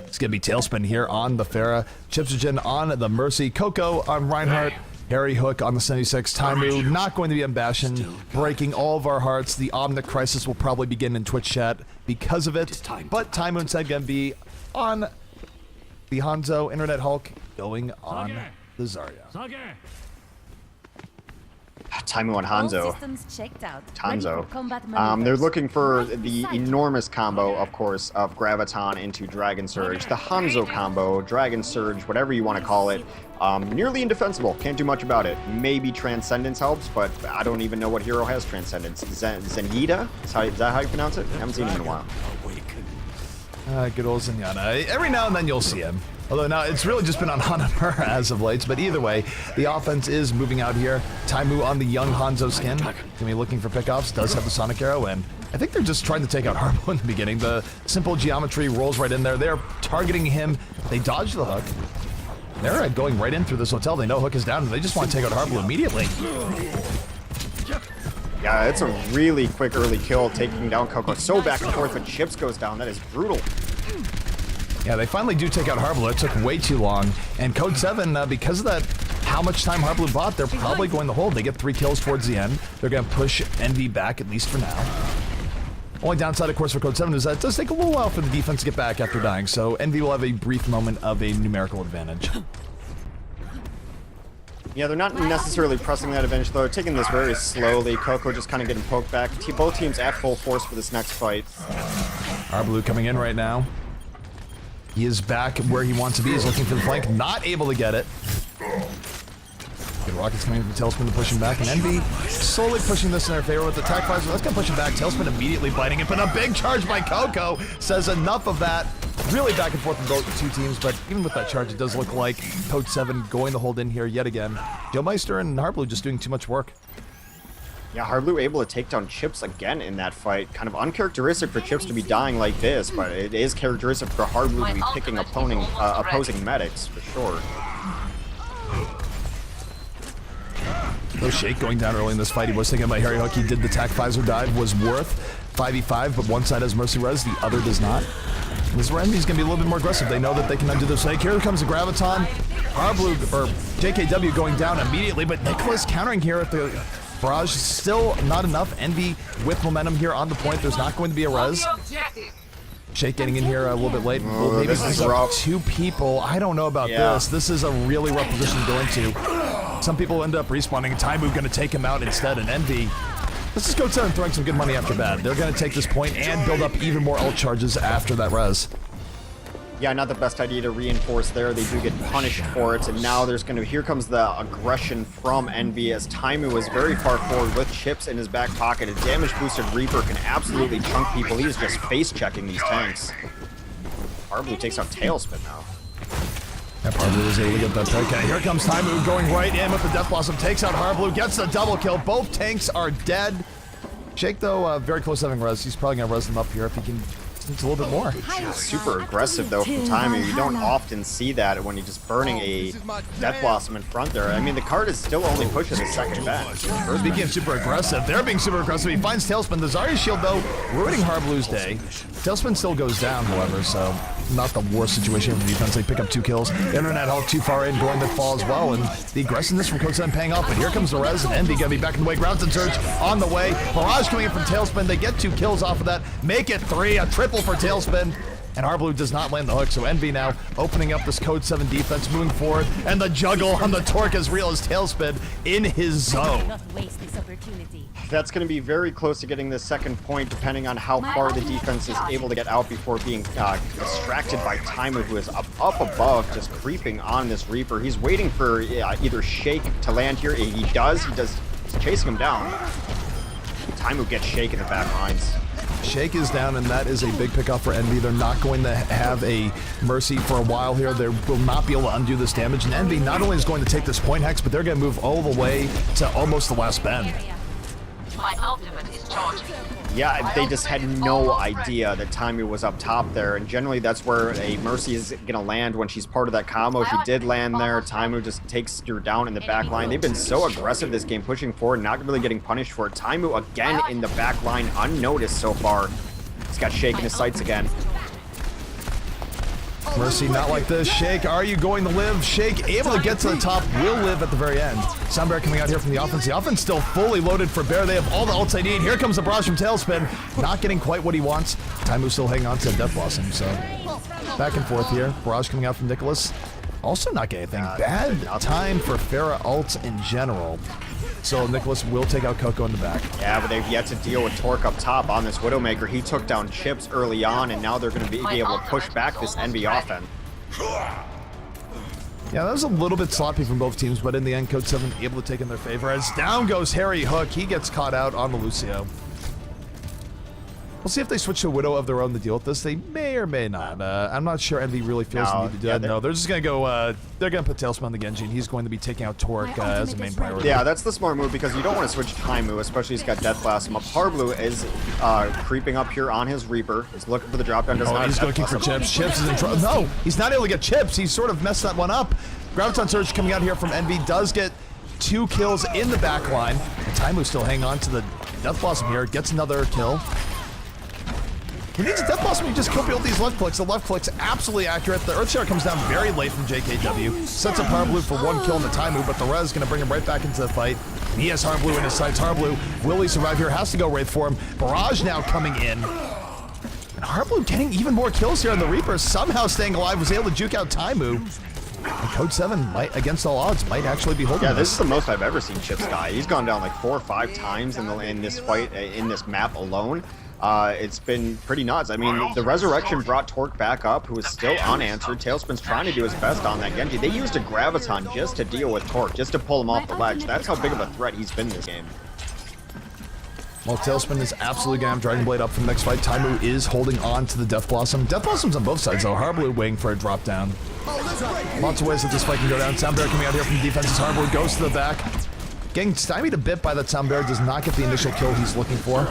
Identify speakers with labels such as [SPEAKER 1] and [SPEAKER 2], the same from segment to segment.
[SPEAKER 1] It's going to be Tailspin here on the Pharah, Chipsogen on the Mercy, Coco on Reinhardt, Harry Hook on the 76, Taimu not going to be on Bastion, breaking all of our hearts. The Omnic Crisis will probably begin in Twitch chat because of it, but Taimu instead going to be on the Hanzo, Internet Hulk, going on the Zarya.
[SPEAKER 2] Taimu and Hanzo. They're looking for the enormous combo, of course, of Graviton into Dragon Surge. The Hanzo combo, Dragon Surge, whatever you want to call it, nearly indefensible. Can't do much about it. Maybe Transcendence helps, but I don't even know what hero has Transcendence. Zenyatta? Is that how you pronounce it? I haven't seen him in a while.
[SPEAKER 1] Good old Zenyatta. Every now and then you'll see him. Although now it's really just been on Hanamura as of late, but either way, the offense is moving out here. Taimu on the young Hanzo skin. Gonna be looking for pickoffs, does have the Sonic Arrow, and I think they're just trying to take out Harpo in the beginning. The simple geometry rolls right in there. They're targeting him. They dodge the hook. They're going right in through this hotel. They know Hook is down, and they just want to take out Harpo immediately.
[SPEAKER 2] Yeah, it's a really quick early kill, taking down Coco. So back and forth when Chips goes down. That is brutal.
[SPEAKER 1] Yeah, they finally do take out Harblue. It took way too long. And Code7, because of that, how much time Harblue bought, they're probably going to hold. They get 3 kills towards the end. They're going to push Envy back, at least for now. Only downside, of course, for Code7 is that it does take a little while for the defense to get back after dying. So Envy will have a brief moment of a numerical advantage.
[SPEAKER 2] Yeah, they're not necessarily pressing that advantage, though. They're taking this very slowly. Coco just kind of getting poked back. Both teams at full force for this next fight.
[SPEAKER 1] Harblue coming in right now. He is back where he wants to be. He's looking for the flank. Not able to get it. Good Rockets coming from Tailspin to push him back. And Envy slowly pushing this in their favor with the attack fires. That's going to push him back. Tailspin immediately biting it. But a big charge by Coco says enough of that. Really back and forth with both the two teams. But even with that charge, it does look like Code7 going to hold in here yet again. Joemeister and Harblue just doing too much work.
[SPEAKER 2] Yeah, Harblue able to take down Chips again in that fight. Kind of uncharacteristic for Chips to be dying like this, but it is characteristic for Harblue to be picking opposing medics, for sure.
[SPEAKER 1] No Shake going down early in this fight. He was thinking about Harry Hook. He did the Tac Pfizer dive, was worth 5v5, but one side has Mercy Res, the other does not. And this is where Envy's going to be a little bit more aggressive. They know that they can undo this snake. Here comes the Graviton. Harblue, or JKW going down immediately, but Nicholas countering here at the barrage. Still not enough. Envy with momentum here on the point. There's not going to be a res. Shake getting in here a little bit late.
[SPEAKER 2] Oh, maybe this is rough.
[SPEAKER 1] 2 people. I don't know about this. This is a really rough position to go into. Some people end up respawning. Taimu going to take him out instead, and Envy. This is Code7 throwing some good money after bad. They're going to take this point and build up even more ult charges after that res.
[SPEAKER 2] Yeah, not the best idea to reinforce there. They do get punished for it, and now there's here comes the aggression from Envy as Taimu is very far forward with Chips in his back pocket. A damage boosted Reaper can absolutely chunk people. He is just face checking these tanks. Harblue takes out Tailspin now.
[SPEAKER 1] Yeah, Harblue is able to get that pick. Okay, here comes Taimu going right in with the Death Blossom. Takes out Harblue, gets the double kill. Both tanks are dead. Shake, though, very close to having res. He's probably going to res them up here if he can. It's a little bit more.
[SPEAKER 2] Yeah, super aggressive though from Taimu. You don't often see that when you're just burning a Death Blossom in front there. I mean, the card is still only pushing the second bench.
[SPEAKER 1] Speaking of super aggressive, they're being super aggressive. He finds Tailspin. The Zarya shield though, ruining Harblue's day. Tailspin still goes down, however, so not the worst situation for the defense. They pick up 2 kills. Internet Hulk too far in, going to fall as well, and the aggressiveness from Code7 paying off. But here comes the res, and Envy gonna be back in the way. Grounds and Surge on the way. Barrage coming in from Tailspin. They get 2 kills off of that. Make it 3, a triple for Tailspin. And Harblue does not land the hook, so Envy now opening up this Code7 defense, moving forward, and the juggle on the torque as real as Tailspin in his zone.
[SPEAKER 2] That's going to be very close to getting the second point, depending on how far the defense is able to get out before being distracted by Taimu, who is up above, just creeping on this Reaper. He's waiting for either Shake to land here. He does. He's chasing him down. Taimu gets Shake in the back lines.
[SPEAKER 1] Shake is down, and that is a big pickup for Envy. They're not going to have a Mercy for a while here. They will not be able to undo this damage. And Envy not only is going to take this point hex, but they're going to move all the way to almost the last bend.
[SPEAKER 3] My ultimate is charging.
[SPEAKER 2] Yeah, they just had no idea that Taimu was up top there, and generally that's where a Mercy is going to land when she's part of that combo. She did land there. Taimu just takes her down in the back line. They've been so aggressive this game, pushing forward, not really getting punished for it. Taimu again in the back line, unnoticed so far. He's got Shake in his sights again.
[SPEAKER 1] Mercy, not like this. Shake, are you going to live? Shake, able to get to the top, will live at the very end. Soundbear coming out here from the offense. The offense still fully loaded for Bear. They have all the ults they need. Here comes the barrage from Tailspin. Not getting quite what he wants. Taimu still hanging on to Death Blossom, so back and forth here. Barrage coming out from Nicholas. Also not getting anything. Bad time for Pharah ults in general. So Nicholas will take out Coco in the back.
[SPEAKER 2] Yeah, but they've yet to deal with Torque up top on this Widowmaker. He took down Chips early on, and now they're going to be able to push back this Envy offense.
[SPEAKER 1] Yeah, that was a little bit sloppy from both teams, but in the end, Code7 able to take in their favor. As down goes Harry Hook. He gets caught out on the Lucio. We'll see if they switch to a Widow of their own to deal with this. They may or may not. I'm not sure Envy really feels the need to do that. No, they're just going to go, they're going to put Tailspin on the Genji, and he's going to be taking out Torque as a main priority.
[SPEAKER 2] Yeah, that's the smart move because you don't want to switch Taimu, especially he's got Death Blast up. Harblu is creeping up here on his Reaper. He's looking for the drop down.
[SPEAKER 1] He's looking for Chips. Chips is in trouble. No, he's not able to get Chips. He's sort of messed that one up. Graviton Surge coming out here from Envy does get 2 kills in the back line. And Taimu still hanging on to the Death Blossom here. Gets another kill. He needs a Death Blossom, you just kill people with these left clicks. The left click's absolutely accurate. The Earthshaker comes down very late from JKW. Sets up Harblu for 1 kill in the Taimu, but the Res is going to bring him right back into the fight. He has Harblu in his sights. Harblu, will he survive here? Has to go Wraith for him. Barrage now coming in. And Harblu getting even more kills here on the Reaper. Somehow staying alive, was able to juke out Taimu. And Code7 might, against all odds, might actually be holding
[SPEAKER 2] this is the most I've ever seen Chips die. He's gone down like 4 or 5 times in this fight, in this map alone. It's been pretty nuts. I mean, the Resurrection brought Torque back up, who is still unanswered. Tailspin's trying to do his best on that Genji. They used a Graviton just to deal with Torque, just to pull him off the ledge. That's how big of a threat he's been this game.
[SPEAKER 1] Well, Tailspin is absolutely going to have Dragon Blade up for the next fight. Taimu is holding on to the Death Blossom. Death Blossom's on both sides, though. Harblu waiting for a drop down. Lots of ways that this fight can go down. Soundbear coming out here from defense as Harblu goes to the back. Getting stymied a bit by that Soundbear, does not get the initial kill he's looking for.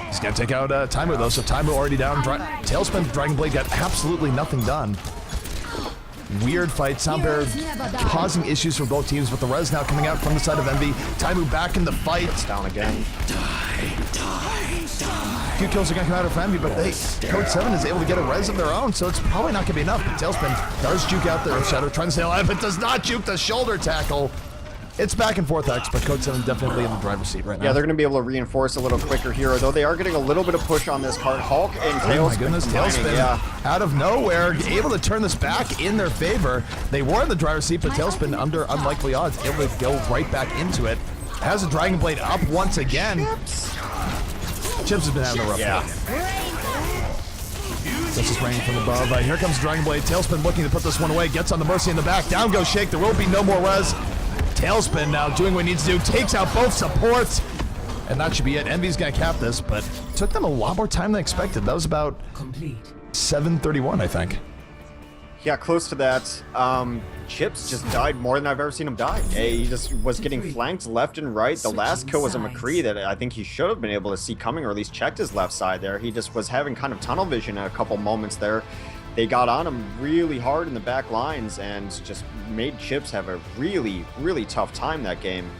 [SPEAKER 1] He's going to take out Taimu, though, so Taimu already down. Tailspin, Dragon Blade got absolutely nothing done. Weird fight. Soundbear causing issues for both teams, but the Res now coming out from the side of Envy. Taimu back in the fight.
[SPEAKER 2] It's down again.
[SPEAKER 1] A few kills are going to come out of Envy, but Code7 is able to get a Res of their own, so it's probably not going to be enough. But Tailspin does juke out the Shadow, trying to stay alive, but does not juke the shoulder tackle. It's back and forth X, but Code7 definitely in the driver's seat right now.
[SPEAKER 2] Yeah, they're going to be able to reinforce a little quicker here, though they are getting a little bit of push on this card. Hulk and Tailspin.
[SPEAKER 1] Oh my goodness, Tailspin out of nowhere, able to turn this back in their favor. They were in the driver's seat, but Tailspin, under unlikely odds, able to go right back into it. Has a Dragon Blade up once again. Chips has been having a rough one. This is raining from above. Here comes Dragon Blade. Tailspin looking to put this one away. Gets on the Mercy in the back. Down goes Shake. There will be no more res. Tailspin now doing what he needs to do. Takes out both supports. And that should be it. Envy's going to cap this, but took them a lot more time than expected. That was about 7:31, I think.
[SPEAKER 2] Yeah, close to that. Chips just died more than I've ever seen him die. He just was getting flanked left and right. The last kill was a McCree that I think he should have been able to see coming, or at least checked his left side there. He just was having kind of tunnel vision in a couple moments there. They got on him really hard in the back lines and just made Chips have a really, really tough time that game.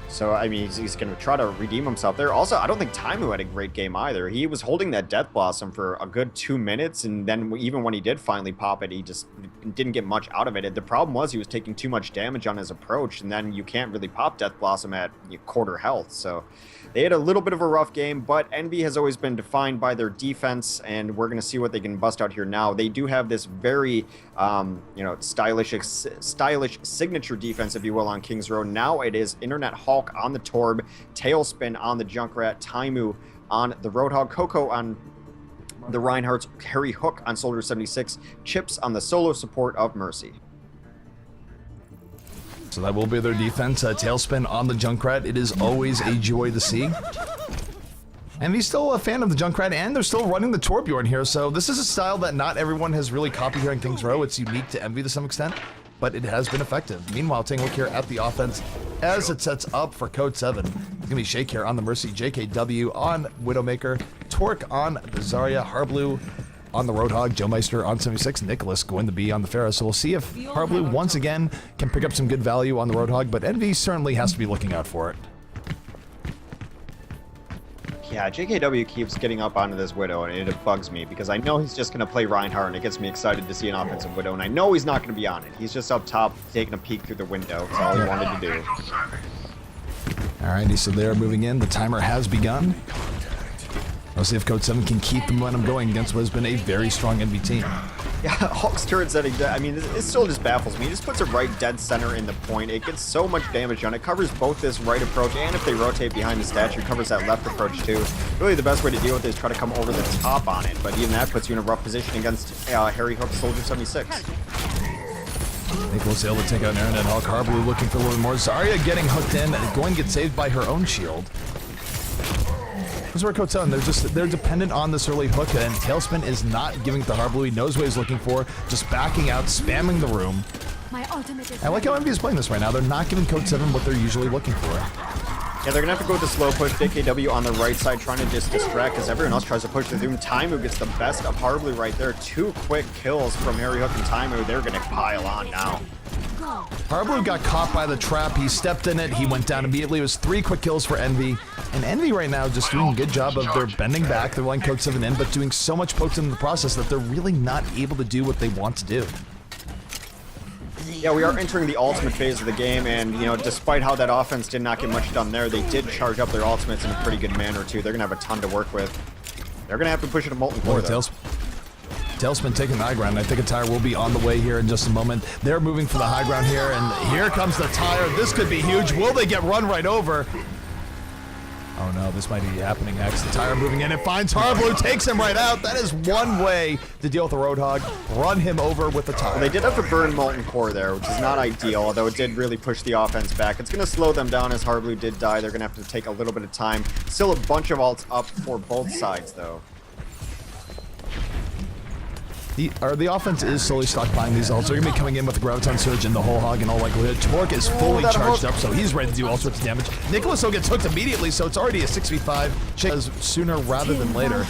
[SPEAKER 2] So, I mean, he's going to try to redeem himself there. Also, I don't think Taimu had a great game either. He was holding that Death Blossom for a good 2 minutes, and then even when he did finally pop it, he just didn't get much out of it. The problem was he was taking too much damage on his approach, and then you can't really pop Death Blossom at quarter health. So they had a little bit of a rough game, but Envy has always been defined by their defense, and we're going to see what they can bust out here now. They do have this very, stylish signature defense, if you will, on Kings Row. Now it is Internet Hulk on the Torb, Tailspin on the Junkrat, Taimu on the Roadhog, Coco on the Reinhardt's, Harry Hook on Soldier 76, Chips on the solo support of Mercy.
[SPEAKER 1] So that will be their defense. Tailspin on the Junkrat. It is always a joy to see. And he's still a fan of the Junkrat, and they're still running the Torbjorn here, so this is a style that not everyone has really copied here in Kings Row. It's unique to Envy to some extent, but it has been effective. Meanwhile, taking a look here at the offense as it sets up for Code7. It's going to be Shake here on the Mercy, JKW on Widowmaker, Torque on the Zarya, Harblu on the Roadhog, Joe Meister on 76, Nicholas going to be on the Pharah. So we'll see if Harblu once again can pick up some good value on the Roadhog, but Envy certainly has to be looking out for it.
[SPEAKER 2] Yeah, JKW keeps getting up onto this Widow, and it bugs me because I know he's just going to play Reinhardt, and it gets me excited to see an offensive Widow, and I know he's not going to be on it. He's just up top taking a peek through the window. That's all he wanted to do.
[SPEAKER 1] Alrighty, so they're moving in. The timer has begun. We'll see if Code7 can keep the momentum going against what has been a very strong NV team.
[SPEAKER 2] Yeah, Hulk's turret setting, I mean, it still just baffles me. He just puts it right dead center in the point. It gets so much damage on it. Covers both this right approach, and if they rotate behind the statue, covers that left approach too. Really, the best way to deal with it is try to come over the top on it, but even that puts you in a rough position against Harry Hook's Soldier 76.
[SPEAKER 1] Nicholas able to take out Aaron and Hulk. Harblue looking for a little more. Zarya getting hooked in and going to get saved by her own shield. This is where Code7, they're dependent on this early hook, and Tailspin is not giving it to Harblue. He knows what he's looking for, just backing out, spamming the room. I like how EnVy is playing this right now. They're not giving Code7 what they're usually looking for.
[SPEAKER 2] Yeah, they're gonna have to go with the slow push. JKW on the right side trying to just distract as everyone else tries to push the Doom. Taimu gets the best of Harblue right there. 2 quick kills from Harry Hook and Taimu. They're gonna pile on now.
[SPEAKER 1] Harblue got caught by the trap. He stepped in it. He went down immediately. It was 3 quick kills for EnVy. And EnVy right now just doing a good job of their bending back. They're letting Code7 in, but doing so much pokes in the process that they're really not able to do what they want to do.
[SPEAKER 2] Yeah, we are entering the ultimate phase of the game, and, you know, despite how that offense did not get much done there, they did charge up their ultimates in a pretty good manner, too. They're going to have a ton to work with. They're going to have to push it to Molten Core, though.
[SPEAKER 1] Tailspin taking the high ground. I think a tire will be on the way here in just a moment. They're moving for the high ground here, and here comes the tire. This could be huge. Will they get run right over? Oh no, this might be happening next. The tire moving in. It finds Harblue, takes him right out. That is one way to deal with a Roadhog. Run him over with the tire.
[SPEAKER 2] Well, they did have to burn Molten Core there, which is not ideal, although it did really push the offense back. It's going to slow them down as Harblue did die. They're going to have to take a little bit of time. Still a bunch of ults up for both sides, though.
[SPEAKER 1] The offense is slowly stockpiling these ults. They're going to be coming in with the Graviton Surge and the whole hog in all likelihood. Torque is fully charged up, so he's ready to do all sorts of damage. Nicholas gets hooked immediately, so it's already a 6v5. Chase sooner rather than later.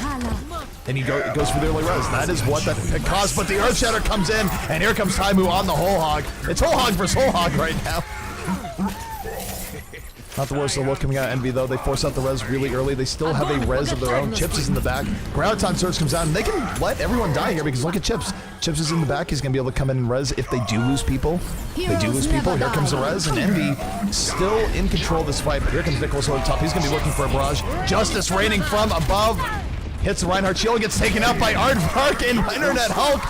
[SPEAKER 1] And he goes for the early res. That is what that pick caused, but the Earth Shatter comes in, and here comes Taimu on the whole hog. It's whole hog versus whole hog right now. Not the worst of the look coming out of EnVy, though. They force out the res really early. They still have a res of their own. Chips is in the back. Graviton Surge comes out, and they can let everyone die here because look at Chips. Chips is in the back. He's going to be able to come in and res if they do lose people. They do lose people. Here comes the res, and EnVy still in control of this fight. But here comes Nicholas over the top. He's going to be looking for a barrage. Justice raining from above. Hits the Reinhardt shield, gets taken out by Aardvark and Internet Hulk.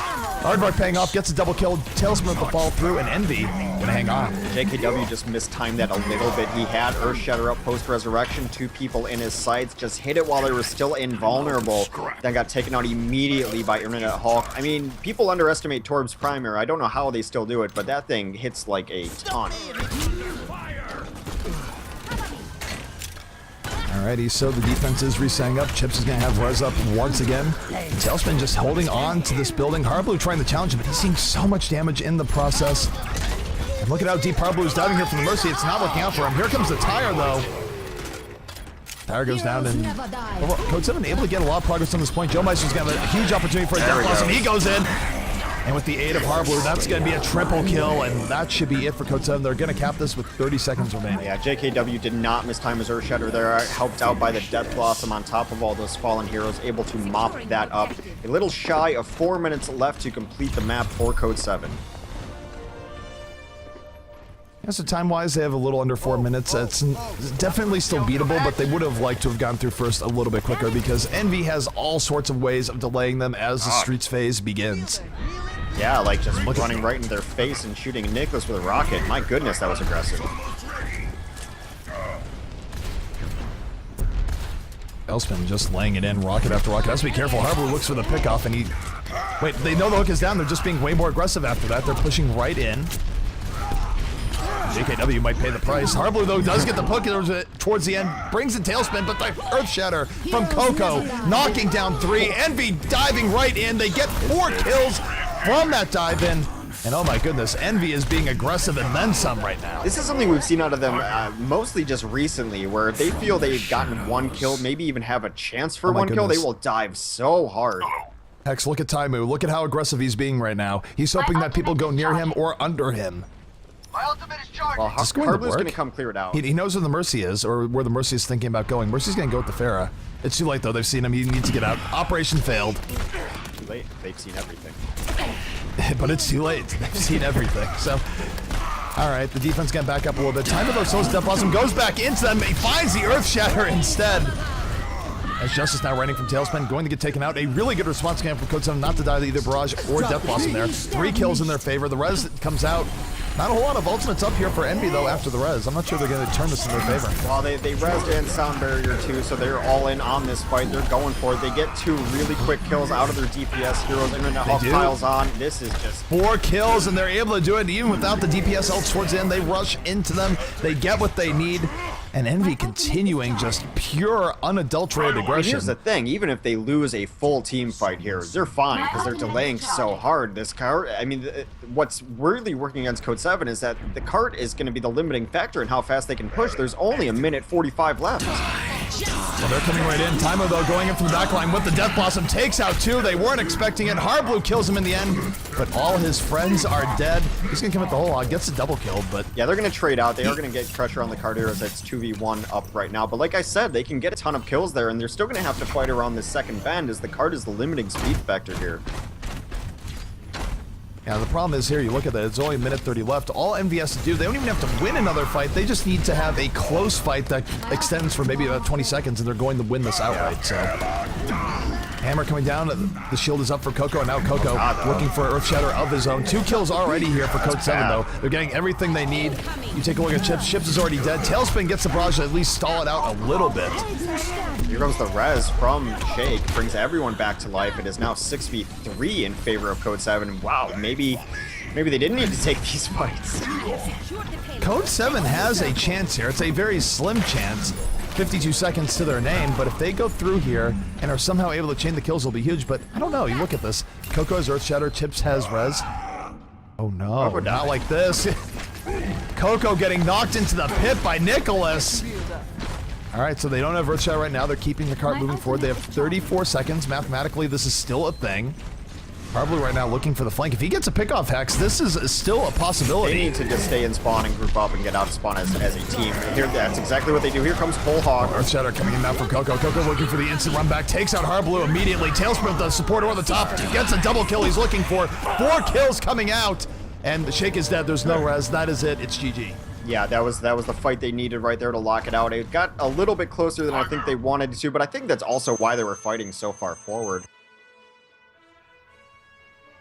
[SPEAKER 1] Aardvark paying off, gets a double kill. Tailspin with the fall through, and EnVy gonna hang on.
[SPEAKER 2] JKW just mistimed that a little bit. He had Earth Shatter up post-resurrection. 2 people in his sights. Just hit it while they were still invulnerable. Then got taken out immediately by Internet Hulk. I mean, people underestimate Torb's Primer. I don't know how they still do it, but that thing hits like a ton.
[SPEAKER 1] Alrighty, so the defense is resetting up. Chips is going to have res up once again. And Tailspin just holding on to this building. Harblue trying to challenge him, but he's seeing so much damage in the process. And look at how deep Harblue is diving here from the Mercy. It's not working out for him. Here comes the tire, though. Tire goes down, and Code7 able to get a lot of progress on this point. Joe Meister's got a huge opportunity for a death loss, and he goes in. And with the aid of Harblue, that's going to be a triple kill, and that should be it for Code7. They're going to cap this with 30 seconds remaining.
[SPEAKER 2] Yeah, JKW did not mistime his Earth Shatter there, helped out by the Death Blossom on top of all those fallen heroes, able to mop that up. A little shy of 4 minutes left to complete the map for Code7.
[SPEAKER 1] Yeah, so time-wise, they have a little under 4 minutes. It's definitely still beatable, but they would have liked to have gone through first a little bit quicker because EnVy has all sorts of ways of delaying them as the Streets phase begins.
[SPEAKER 2] Yeah, like just running right into their face and shooting Nicholas with a rocket. My goodness, that was aggressive.
[SPEAKER 1] Elspin just laying it in, rocket after rocket. Has to be careful. Harblue looks for the pickoff, and he... Wait, they know the hook is down. They're just being way more aggressive after that. They're pushing right in. JKW might pay the price. Harblue, though, does get the hook towards the end. Brings in Tailspin, but the Earth Shatter from Coco knocking down 3. EnVy diving right in. They get 4 kills from that dive in. And oh my goodness, EnVy is being aggressive and then some right now.
[SPEAKER 2] This is something we've seen out of them mostly just recently, where if they feel they've gotten 1 kill, maybe even have a chance for 1 kill, they will dive so hard.
[SPEAKER 1] Hex, look at Taimu. Look at how aggressive he's being right now. He's hoping that people go near him or under him.
[SPEAKER 2] Well,
[SPEAKER 1] Just going to
[SPEAKER 2] Harblu's going
[SPEAKER 1] work.
[SPEAKER 2] to come clear it out.
[SPEAKER 1] He knows where the Mercy is, or where the Mercy is thinking about going. Mercy's going to go with the Pharah. It's too late, though. They've seen him. He needs to get out. Operation failed.
[SPEAKER 2] Too late. They've seen everything.
[SPEAKER 1] But it's too late. They've seen everything. So, all right, the defense getting back up a little bit. Time to those souls. Death Blossom goes back into them. He finds the Earth Shatter instead. As Justice now running from Tailspin, going to get taken out. A really good response came from Code7 not to die to either Barrage or Death Blossom there. 3 kills in their favor. The res comes out. Not a whole lot of ultimates up here for Envy, though, after the res. I'm not sure they're going to turn this in their favor.
[SPEAKER 2] Well, they resed in Sound Barrier, too, so they're all in on this fight. They're going for it. They get 2 really quick kills out of their DPS heroes. Internet Hawk piles on. This is just...
[SPEAKER 1] 4 kills, and they're able to do it even without the DPS ults towards the end. They rush into them. They get what they need. And Envy continuing just pure, unadulterated aggression.
[SPEAKER 2] Here's the thing, even if they lose a full team fight here, they're fine because they're delaying so hard. This cart, I mean, what's really working against Code7 is that the cart is going to be the limiting factor in how fast they can push. There's only a minute 45 left.
[SPEAKER 1] Well, they're coming right in. Tymo, though, going in from the back line with the Death Blossom, takes out 2. They weren't expecting it. Harblu kills him in the end, but all his friends are dead. He's going to come at the whole lot, gets a double kill, but...
[SPEAKER 2] Yeah, they're going to trade out. They are going to get pressure on the cart heroes. That's 2v1 up right now. But like I said, they can get a ton of kills there, and they're still going to have to fight around this second bend as the cart is the limiting speed factor here.
[SPEAKER 1] Yeah, the problem is here, you look at that, it's only a minute 30 left. All Envy has to do, they don't even have to win another fight, they just need to have a close fight that extends for maybe about 20 seconds, and they're going to win this outright, so. Hammer coming down, the shield is up for Coco, and now Coco looking for Earth Shatter of his own. 2 kills already here for Code7, though. They're getting everything they need. You take a look at Chips, Chips is already dead. Tailspin gets the barrage to at least stall it out a little bit.
[SPEAKER 2] Here comes the res from Shake, brings everyone back to life. It is now 6v3 in favor of Code7. Wow, maybe they didn't need to take these fights.
[SPEAKER 1] Code7 has a chance here. It's a very slim chance. 52 seconds to their name, but if they go through here and are somehow able to chain the kills, it'll be huge. But I don't know. You look at this. Coco has Earth Shatter. Chips has res. Oh no, not like this. Coco getting knocked into the pit by Nicholas. All right, so they don't have Earth Shatter right now. They're keeping the cart moving forward. They have 34 seconds. Mathematically, this is still a thing. Probably right now looking for the flank. If he gets a pickoff hex, this is still a possibility.
[SPEAKER 2] They need to just stay in spawn and group up and get out of spawn as a team. Here, that's exactly what they do. Here comes Whole Hog.
[SPEAKER 1] Earth Shatter coming in now from Coco. Coco looking for the instant run back. Takes out Harblu immediately. Tailspin does support over the top. Gets a double kill he's looking for. 4 kills coming out. And the Shake is dead. There's no res. That is it. It's GG.
[SPEAKER 2] Yeah, that was the fight they needed right there to lock it out. It got a little bit closer than I think they wanted to, but I think that's also why they were fighting so far forward.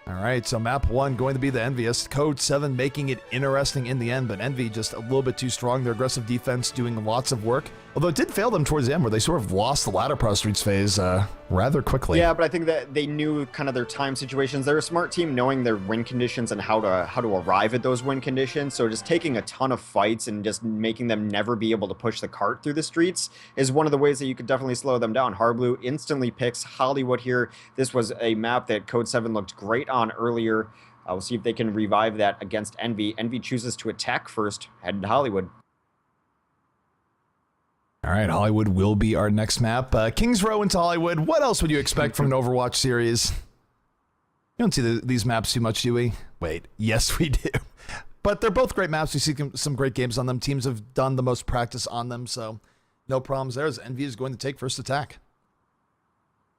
[SPEAKER 1] All right, so map 1 going to be the EnVyUs. Code7 making it interesting in the end, but Envy just a little bit too strong. Their aggressive defense doing lots of work. Although it did fail them towards the end where they sort of lost the ladder pro streets phase rather quickly.
[SPEAKER 2] Yeah, but I think that they knew kind of their time situations. They're a smart team knowing their win conditions and how to arrive at those win conditions. So just taking a ton of fights and just making them never be able to push the cart through the streets is one of the ways that you could definitely slow them down. Harblu instantly picks Hollywood here. This was a map that Code7 looked great on earlier. We'll see if they can revive that against Envy. Envy chooses to attack first, headed to Hollywood.
[SPEAKER 1] All right, Hollywood will be our next map. Kings Row into Hollywood. What else would you expect from an Overwatch series? You don't see these maps too much, do we? Wait, yes, we do. But they're both great maps. We see some great games on them. Teams have done the most practice on them, so no problems there as Envy is going to take first attack.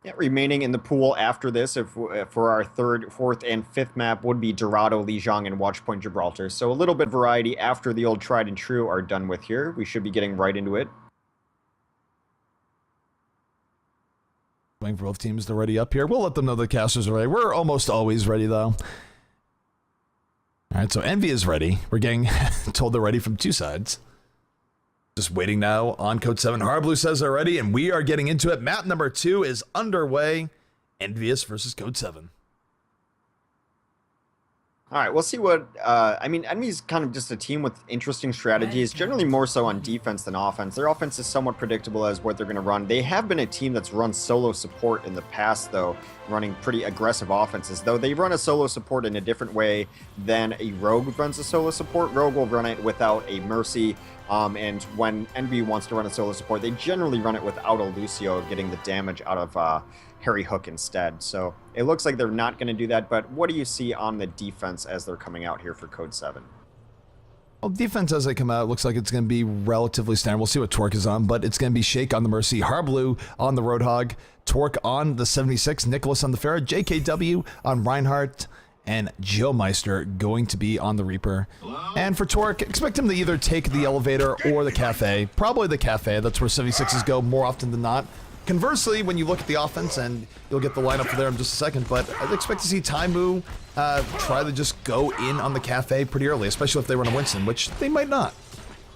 [SPEAKER 2] Yeah, remaining in the pool after this, for our 3rd, 4th, and 5th map would be Dorado, Lijiang, and Watchpoint Gibraltar. So a little bit of variety after the old tried and true are done with here. We should be getting right into it.
[SPEAKER 1] Waiting for both teams to ready up here. We'll let them know the casters are ready. We're almost always ready, though. All right, so Envy is ready. We're getting told they're ready from 2 sides. Just waiting now on Code7. Harblu says they're ready, and we are getting into it. Map number 2 is underway. EnVyUs versus Code7.
[SPEAKER 2] All right, we'll see what, I mean, Envy's kind of just a team with interesting strategies, generally more so on defense than offense. Their offense is somewhat predictable as what they're going to run. They have been a team that's run solo support in the past, though, running pretty aggressive offenses, though they run a solo support in a different way than a Rogue runs a solo support. Rogue will run it without a Mercy, and when Envy wants to run a solo support, they generally run it without a Lucio, getting the damage out of Harry Hook instead. So it looks like they're not going to do that, but what do you see on the defense as they're coming out here for Code7?
[SPEAKER 1] Well, defense as they come out looks like it's going to be relatively standard. We'll see what Torque is on, but it's going to be Shake on the Mercy, Harblue on the Roadhog, Torque on the 76, Nicholas on the Farah, JKW on Reinhardt, and Joe Meister going to be on the Reaper. And for Torque, expect him to either take the elevator or the cafe. Probably the cafe. That's where 76s go more often than not. Conversely, when you look at the offense, and you'll get the lineup for there in just a second, but I'd expect to see Taimu try to just go in on the cafe pretty early, especially if they run a Winston, which they might not.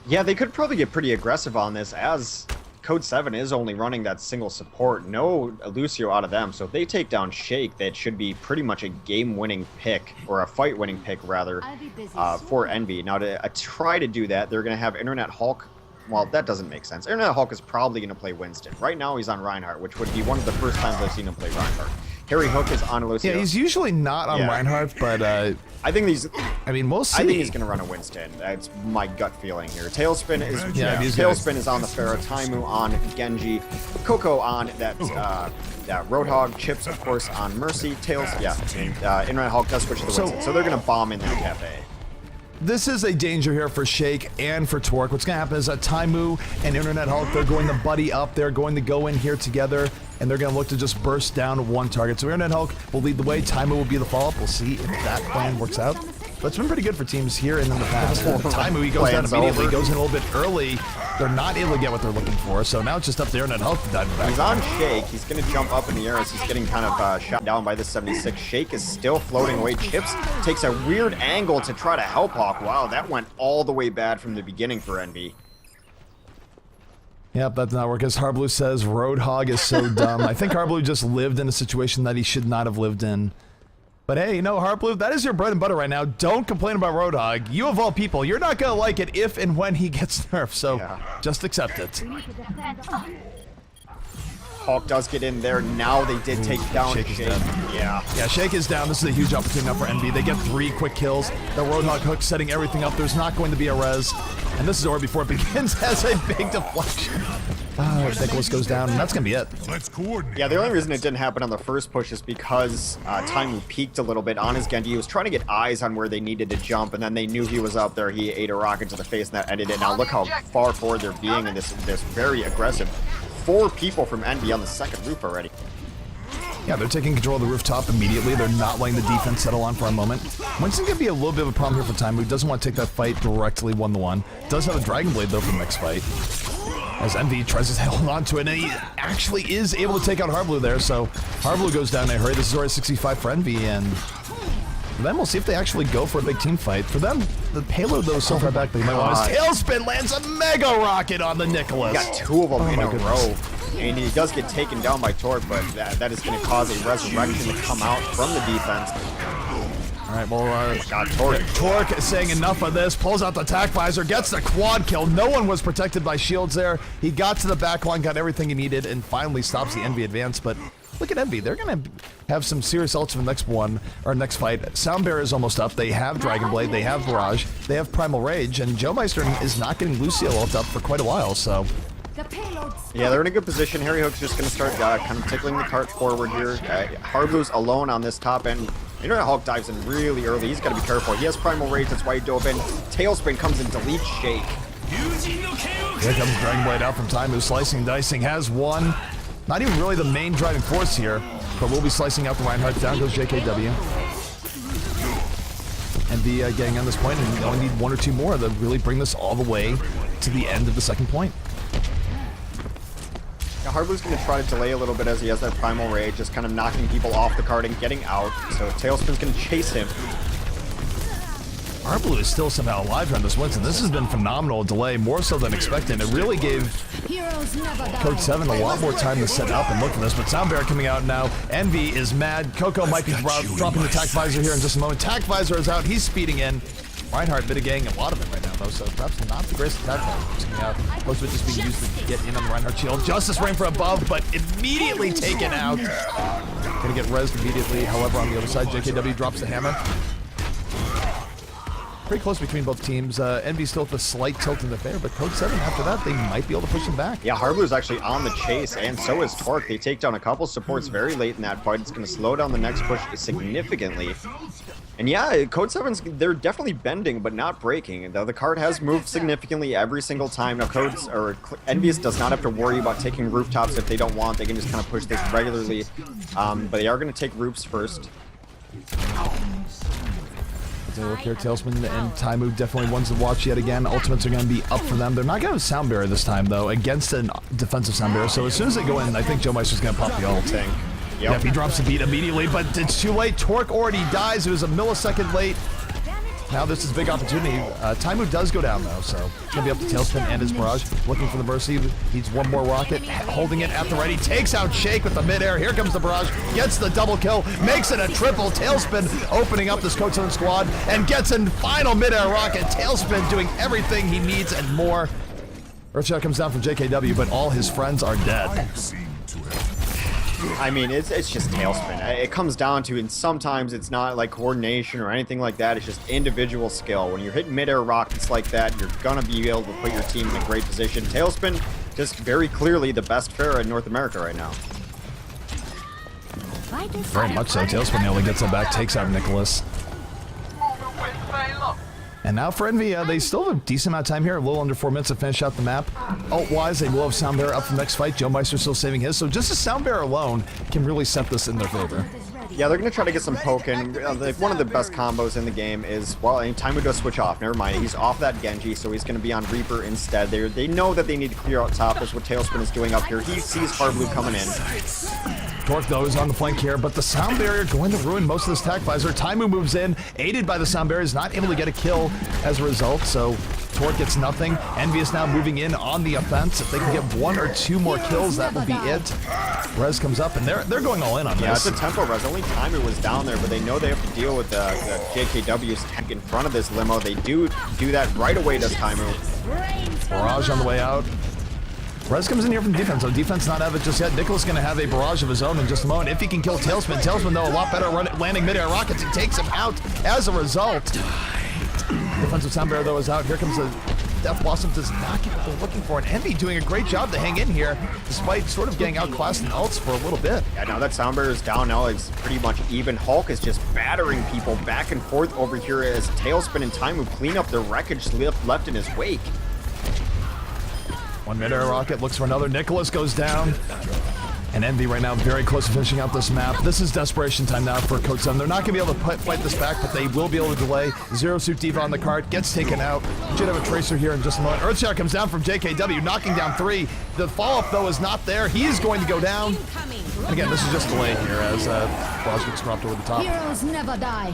[SPEAKER 2] Yeah, they could probably get pretty aggressive on this, as Code7 is only running that single support. No Lucio out of them, so if they take down Shake, that should be pretty much a game-winning pick, or a fight-winning pick, rather, for Envy. Now, to try to do that, they're going to have Internet Hulk. Well, that doesn't make sense. Internet Hulk is probably going to play Winston. Right now, he's on Reinhardt, which would be one of the first times I've seen him play Reinhardt. Harry Hook is on Lucio.
[SPEAKER 1] Yeah, he's usually not on Reinhardt, but
[SPEAKER 2] I think he's.
[SPEAKER 1] I mean, we'll see.
[SPEAKER 2] I think he's going to run a Winston. That's my gut feeling here. Tailspin is Tailspin is on the Farah, Taimu on Genji, Coco on that Roadhog, Chips of course on Mercy, Tails Internet Hulk does switch to the Winston, so they're going to bomb in that cafe.
[SPEAKER 1] This is a danger here for Shake and for Torque. What's going to happen is that Taimu and Internet Hulk, they're going to buddy up. They're going to go in here together, and they're going to look to just burst down one target. So Internet Hulk will lead the way. Taimu will be the follow-up. We'll see if that plan works out. But it's been pretty good for teams here and in the past. Taimu, he goes down immediately, goes in a little bit early. They're not able to get what they're looking for, so now it's just up to Internet Hulk to dive back.
[SPEAKER 2] He's on Shake. He's going to jump up in the air as he's getting kind of shot down by the 76. Shake is still floating away. Chips takes a weird angle to try to help Hawk. Wow, that went all the way bad from the beginning for Envy.
[SPEAKER 1] Yep, that did not work. As Harblue says, Roadhog is so dumb. I think Harblue just lived in a situation that he should not have lived in. But hey, you know, Harblue, that is your bread and butter right now. Don't complain about Roadhog. You of all people, you're not going to like it if and when he gets nerfed, so just accept it.
[SPEAKER 2] Hawk does get in there. Now they did take down Shake. Yeah,
[SPEAKER 1] Shake is down. This is a huge opportunity now for Envy. They get 3 quick kills. The Roadhog hook setting everything up. There's not going to be a res. And this is over before it begins has a big deflection. Nicholas goes down, and that's going to be it.
[SPEAKER 4] Let's coordinate.
[SPEAKER 2] Yeah, the only reason it didn't happen on the first push is because Taimu peeked a little bit on his Genji. He was trying to get eyes on where they needed to jump, and then they knew he was up there. He ate a rocket to the face, and that ended it. Now look how far forward they're being in this very aggressive. 4 people from Envy on the second roof already.
[SPEAKER 1] Yeah, they're taking control of the rooftop immediately. They're not letting the defense settle on for a moment. Winston's going to be a little bit of a problem here for Taimu. He doesn't want to take that fight directly 1-1. Does have a Dragon Blade, though, for the next fight. As Envy tries to hold on to it, and he actually is able to take out Harblue there, so Harblue goes down in a hurry. This is already 65 for Envy, and then we'll see if they actually go for a big team fight. For them, the payload, though, is so far back, they might want his Tailspin lands a Mega Rocket on the Nicholas.
[SPEAKER 2] Got 2 of them in a row. And he does get taken down by Torque, but that is going to cause a resurrection to come out from the defense.
[SPEAKER 1] All right, well, Torque is saying enough of this, pulls out the attack visor, gets the quad kill. No one was protected by shields there. He got to the back line, got everything he needed, and finally stops the Envy advance. But look at Envy. They're going to have some serious ults for the next one, or next fight. Sound Bearer is almost up. They have Dragon Blade. They have Barrage. They have Primal Rage. And Joe Meister is not getting Lucio ult up for quite a while, so...
[SPEAKER 2] Yeah, they're in a good position. Harry Hook's just going to start kind of tickling the cart forward here. Harblue's alone on this top end. Internet Hulk dives in really early. He's got to be careful. He has Primal Rage, that's why he dove in. Tailspin comes and deletes Shake.
[SPEAKER 1] Here comes Dragon Blade out from Taimu. Slicing, dicing, has one. Not even really the main driving force here, but we'll be slicing out the Reinhardt. Down goes JKW. And the getting on this point, and we only need 1 or 2 more to really bring this all the way to the end of the second point.
[SPEAKER 2] Now, Harblue's going to try to delay a little bit as he has that Primal Rage, just kind of knocking people off the cart and getting out. So Tailspin's going to chase him.
[SPEAKER 1] Harblue is still somehow alive on this Winston. This has been phenomenal delay, more so than expected. It really gave Code7 a lot more time to set up and look for this, but Sound Bear coming out now. Envy is mad. Coco might be dropping the Tac Visor here in just a moment. Tac Visor is out. He's speeding in. Reinhardt mitigating a lot of it right now, though, so perhaps not the greatest attack coming out. Most of it just being used to get in on the Reinhardt shield. Justice Rain for above, but immediately taken out. Gonna get rezzed immediately. However, on the other side, JKW drops the hammer. Pretty close between both teams. Envy still with a slight tilt in the favor, but Code7 after that, they might be able to push him back.
[SPEAKER 2] Yeah, Harblue's actually on the chase, and so is Torque. They take down a couple supports very late in that fight. It's going to slow down the next push significantly. And yeah, Code7's, they're definitely bending, but not breaking. Though the card has moved significantly every single time. Now EnVyUs does not have to worry about taking rooftops if they don't want. They can just kind of push this regularly. But they are going to take roofs first.
[SPEAKER 1] Take a look here, Tailspin and Taimu definitely ones to watch yet again. Ultimates are going to be up for them. They're not going to have Sound Barrier this time, though, against a defensive Sound Barrier. So as soon as they go in, I think Joe Meister's going to pop the ult.
[SPEAKER 2] Tank.
[SPEAKER 1] Yep. Yeah, he drops the beat immediately, but it's too late. Torque already dies. It was a millisecond late. Now this is a big opportunity. Taimu does go down, though, so it's going to be up to Tailspin and his barrage. Looking for the Mercy. Needs one more rocket. Holding it at the ready. Takes out Shake with the midair. Here comes the barrage. Gets the double kill. Makes it a triple. Tailspin opening up this Code7 squad and gets a final midair rocket. Tailspin doing everything he needs and more. Earthshot comes down from JKW, but all his friends are dead.
[SPEAKER 2] I mean, it's just Tailspin. It comes down to, and sometimes it's not like coordination or anything like that. It's just individual skill. When you're hitting mid-air rockets like that, you're gonna be able to put your team in a great position. Tailspin, just very clearly the best Pharah in North America right now.
[SPEAKER 1] Very much so. Tailspin nearly gets it back, takes out Nicholas. And now for EnVy, they still have a decent amount of time here, a little under 4 minutes to finish out the map. Ult-wise, they will have Sound Bearer up for the next fight. Joe Meister still saving his, so just a Sound Bearer alone can really set this in their favor.
[SPEAKER 2] Yeah, they're going to try to get some poking. One of the best combos in the game is, well, Taimu does switch off. Never mind, he's off that Genji, so he's going to be on Reaper instead. They know that they need to clear out top. That's what Tailspin is doing up here. He sees Hard Blue coming in.
[SPEAKER 1] Torque, though, is on the flank here, but the Sound Barrier going to ruin most of this attack visor. Taimu moves in, aided by the Sound Barrier, is not able to get a kill as a result, so Torque gets nothing. EnVy is now moving in on the offense. If they can get 1 or 2 more kills, that will be it. Res comes up, and they're going all in on this.
[SPEAKER 2] Yeah, it's a tempo res. Only Taimu was down there, but they know they have to deal with the JKW's tank in front of this limo. They do that right away, does Taimu.
[SPEAKER 1] Barrage on the way out. Res comes in here from defense, so defense not have it just yet. Nicholas going to have a barrage of his own in just a moment. If he can kill Tailspin, Tailspin, though, a lot better landing mid-air rockets. He takes him out as a result. Defensive Sound Bearer, though, is out. Here comes the Death Blossom. Does not get what they're looking for. And EnVy doing a great job to hang in here, despite sort of getting outclassed in ults for a little bit.
[SPEAKER 2] Yeah, now that Sound Bearer is down, now it's pretty much even. Hulk is just battering people back and forth over here as Tailspin and Taimu clean up the wreckage left in his wake.
[SPEAKER 1] One mid-air rocket, looks for another. Nicholas goes down. And EnVy right now very close to finishing out this map. This is desperation time now for Code7. They're not going to be able to fight this back, but they will be able to delay. Zero Suit Diva on the cart, gets taken out. Should have a Tracer here in just a moment. Earthshot comes down from JKW, knocking down 3. The follow-up, though, is not there. He is going to go down. And again, this is just delay here as Vods gets dropped over the top.
[SPEAKER 4] Heroes never die.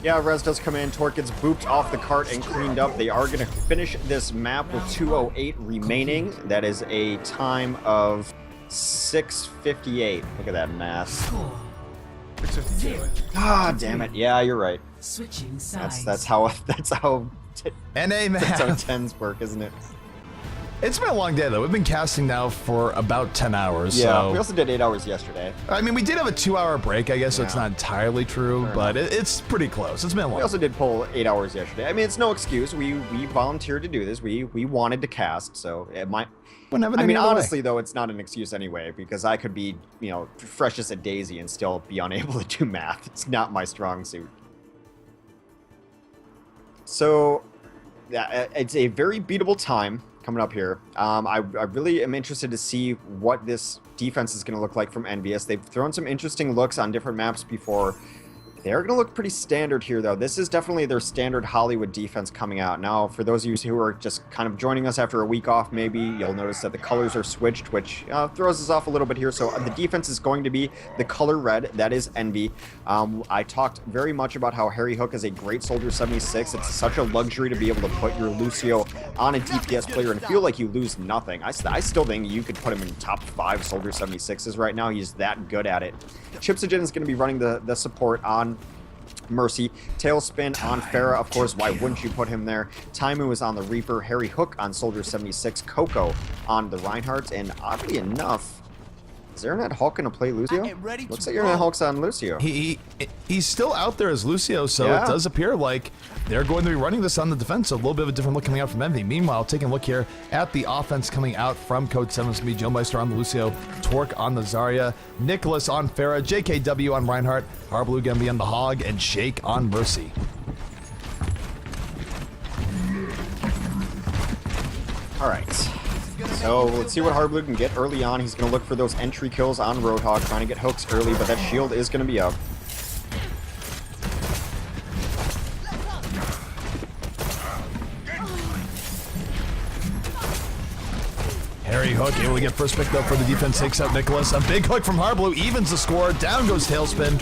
[SPEAKER 2] Yeah, Res does come in. Torque gets booped off the cart and cleaned up. They are going to finish this map with 2:08 remaining. That is a time of 6:58. Look at that math.
[SPEAKER 5] 6:52.
[SPEAKER 2] Ah, damn it. Yeah, you're right.
[SPEAKER 5] Switching sides.
[SPEAKER 2] That's how
[SPEAKER 1] NA man.
[SPEAKER 2] tens work, isn't it?
[SPEAKER 1] It's been a long day, though. We've been casting now for about 10 hours.
[SPEAKER 2] Yeah,
[SPEAKER 1] so.
[SPEAKER 2] we also did 8 hours yesterday.
[SPEAKER 1] I mean, we did have a 2-hour break, I guess, so it's not entirely true, but it's pretty close. It's been a long.
[SPEAKER 2] We also did pull 8 hours yesterday. I mean, it's no excuse. We volunteered to do this. We wanted to cast, so it might. I mean, honestly, though, it's not an excuse anyway, because I could be, fresh as a daisy and still be unable to do math. It's not my strong suit. So, yeah, it's a very beatable time coming up here. I really am interested to see what this defense is going to look like from EnVyUs. They've thrown some interesting looks on different maps before. They're going to look pretty standard here, though. This is definitely their standard Hollywood defense coming out. Now, for those of you who are just kind of joining us after a week off, maybe you'll notice that the colors are switched, which throws us off a little bit here. So the defense is going to be the color red. That is EnVy. I talked very much about how Harry Hook is a great Soldier 76. It's such a luxury to be able to put your Lucio on a DPS player and feel like you lose nothing. I still think you could put him in top 5 Soldier 76s right now. He's that good at it. Chipsogen is going to be running the support on Mercy. Tailspin on Pharah, of course, why wouldn't you put him there? Taimu is on the Reaper, Harry Hook on Soldier 76, Coco on the Reinhardt, and oddly enough, Is Internet Hulk gonna play Lucio? Looks like Internet Hulk's on Lucio.
[SPEAKER 1] He's still out there as Lucio, so
[SPEAKER 2] Yeah.
[SPEAKER 1] it does appear like they're going to be running this on the defense. So a little bit of a different look coming out from Envy. Meanwhile, taking a look here at the offense coming out from Code7. It's going to be Joe Meister on the Lucio, Torque on the Zarya, Nicholas on Pharah, JKW on Reinhardt, Harblue going to be on the Hog, and Shake on Mercy.
[SPEAKER 2] All right. So let's see what Harblue can get early on. He's going to look for those entry kills on Roadhog, trying to get hooks early, but that shield is going to be up.
[SPEAKER 1] Harry Hook able to get first pick though for the defense, takes out Nicholas. A big hook from Harblue evens the score. Down goes Tailspin.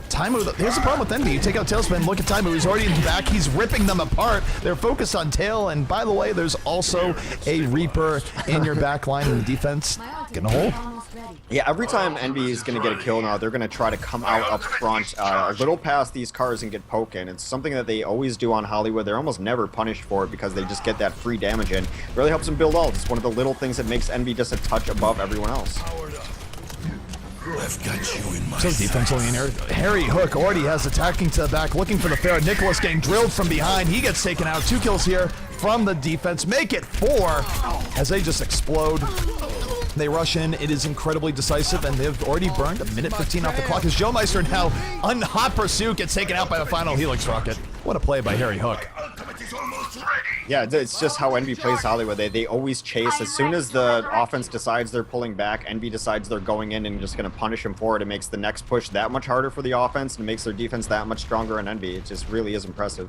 [SPEAKER 1] Taimu, here's the problem with Envy. You take out Tailspin, look at Taimu, he's already in the back, he's ripping them apart. They're focused on Tail, and by the way, there's also a Reaper in your back line in the defense. Getting a hole.
[SPEAKER 2] Yeah, every time Envy is going to get a kill now, they're going to try to come out up front a little past these cars and get poking. It's something that they always do on Hollywood. They're almost never punished for it because they just get that free damage in. It really helps them build ult. It's one of the little things that makes Envy just a touch above everyone else.
[SPEAKER 4] I've got you in my
[SPEAKER 1] So defensively in here, Harry Hook already has attacking to the back, looking for the Pharah. Nicholas getting drilled from behind. He gets taken out. 2 kills here from the defense. Make it 4 as they just explode. They rush in. It is incredibly decisive, and they've already burned 1:15 off the clock as Joe Meister now on hot pursuit gets taken out by the final Helix rocket. What a play by Harry Hook.
[SPEAKER 2] Yeah, it's just how Envy plays Hollywood. They always chase. As soon as the offense decides they're pulling back, Envy decides they're going in and just going to punish them for it. It makes the next push that much harder for the offense, and it makes their defense that much stronger on Envy. It just really is impressive.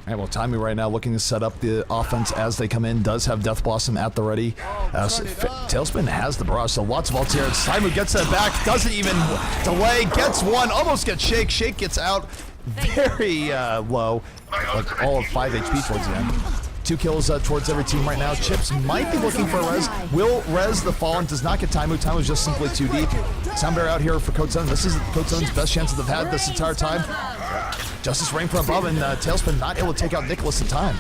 [SPEAKER 1] All right, well, Taimu right now looking to set up the offense as they come in. Does have Death Blossom at the ready. Tailspin has the barrage, so lots of ults here. Taimu gets that back, doesn't even delay, gets one, almost gets Shake. Shake gets out very low, like all of 5 HP towards the end. 2 kills towards every team right now. Chips might be looking for a res. Will res the Fallen, does not get Taimu. Taimu's just simply too deep. Soundbear out here for Code7. This is Code7's best chance that they've had this entire time. Justice Rain from above, and Tailspin not able to take out Nicholas in time.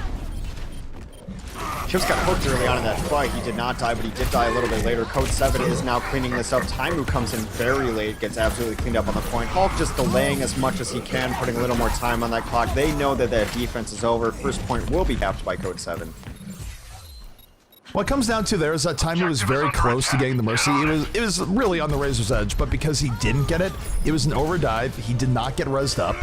[SPEAKER 2] Chips got hooked early on in that fight. He did not die, but he did die a little bit later. Code7 is now cleaning this up. Taimu comes in very late, gets absolutely cleaned up on the point. Hulk just delaying as much as he can, putting a little more time on that clock. They know that that defense is over. First point will be capped by Code7.
[SPEAKER 1] What it comes down to there is that Taimu was very close to getting the Mercy. It was really on the razor's edge, but because he didn't get it, it was an overdive. He did not get rezzed up,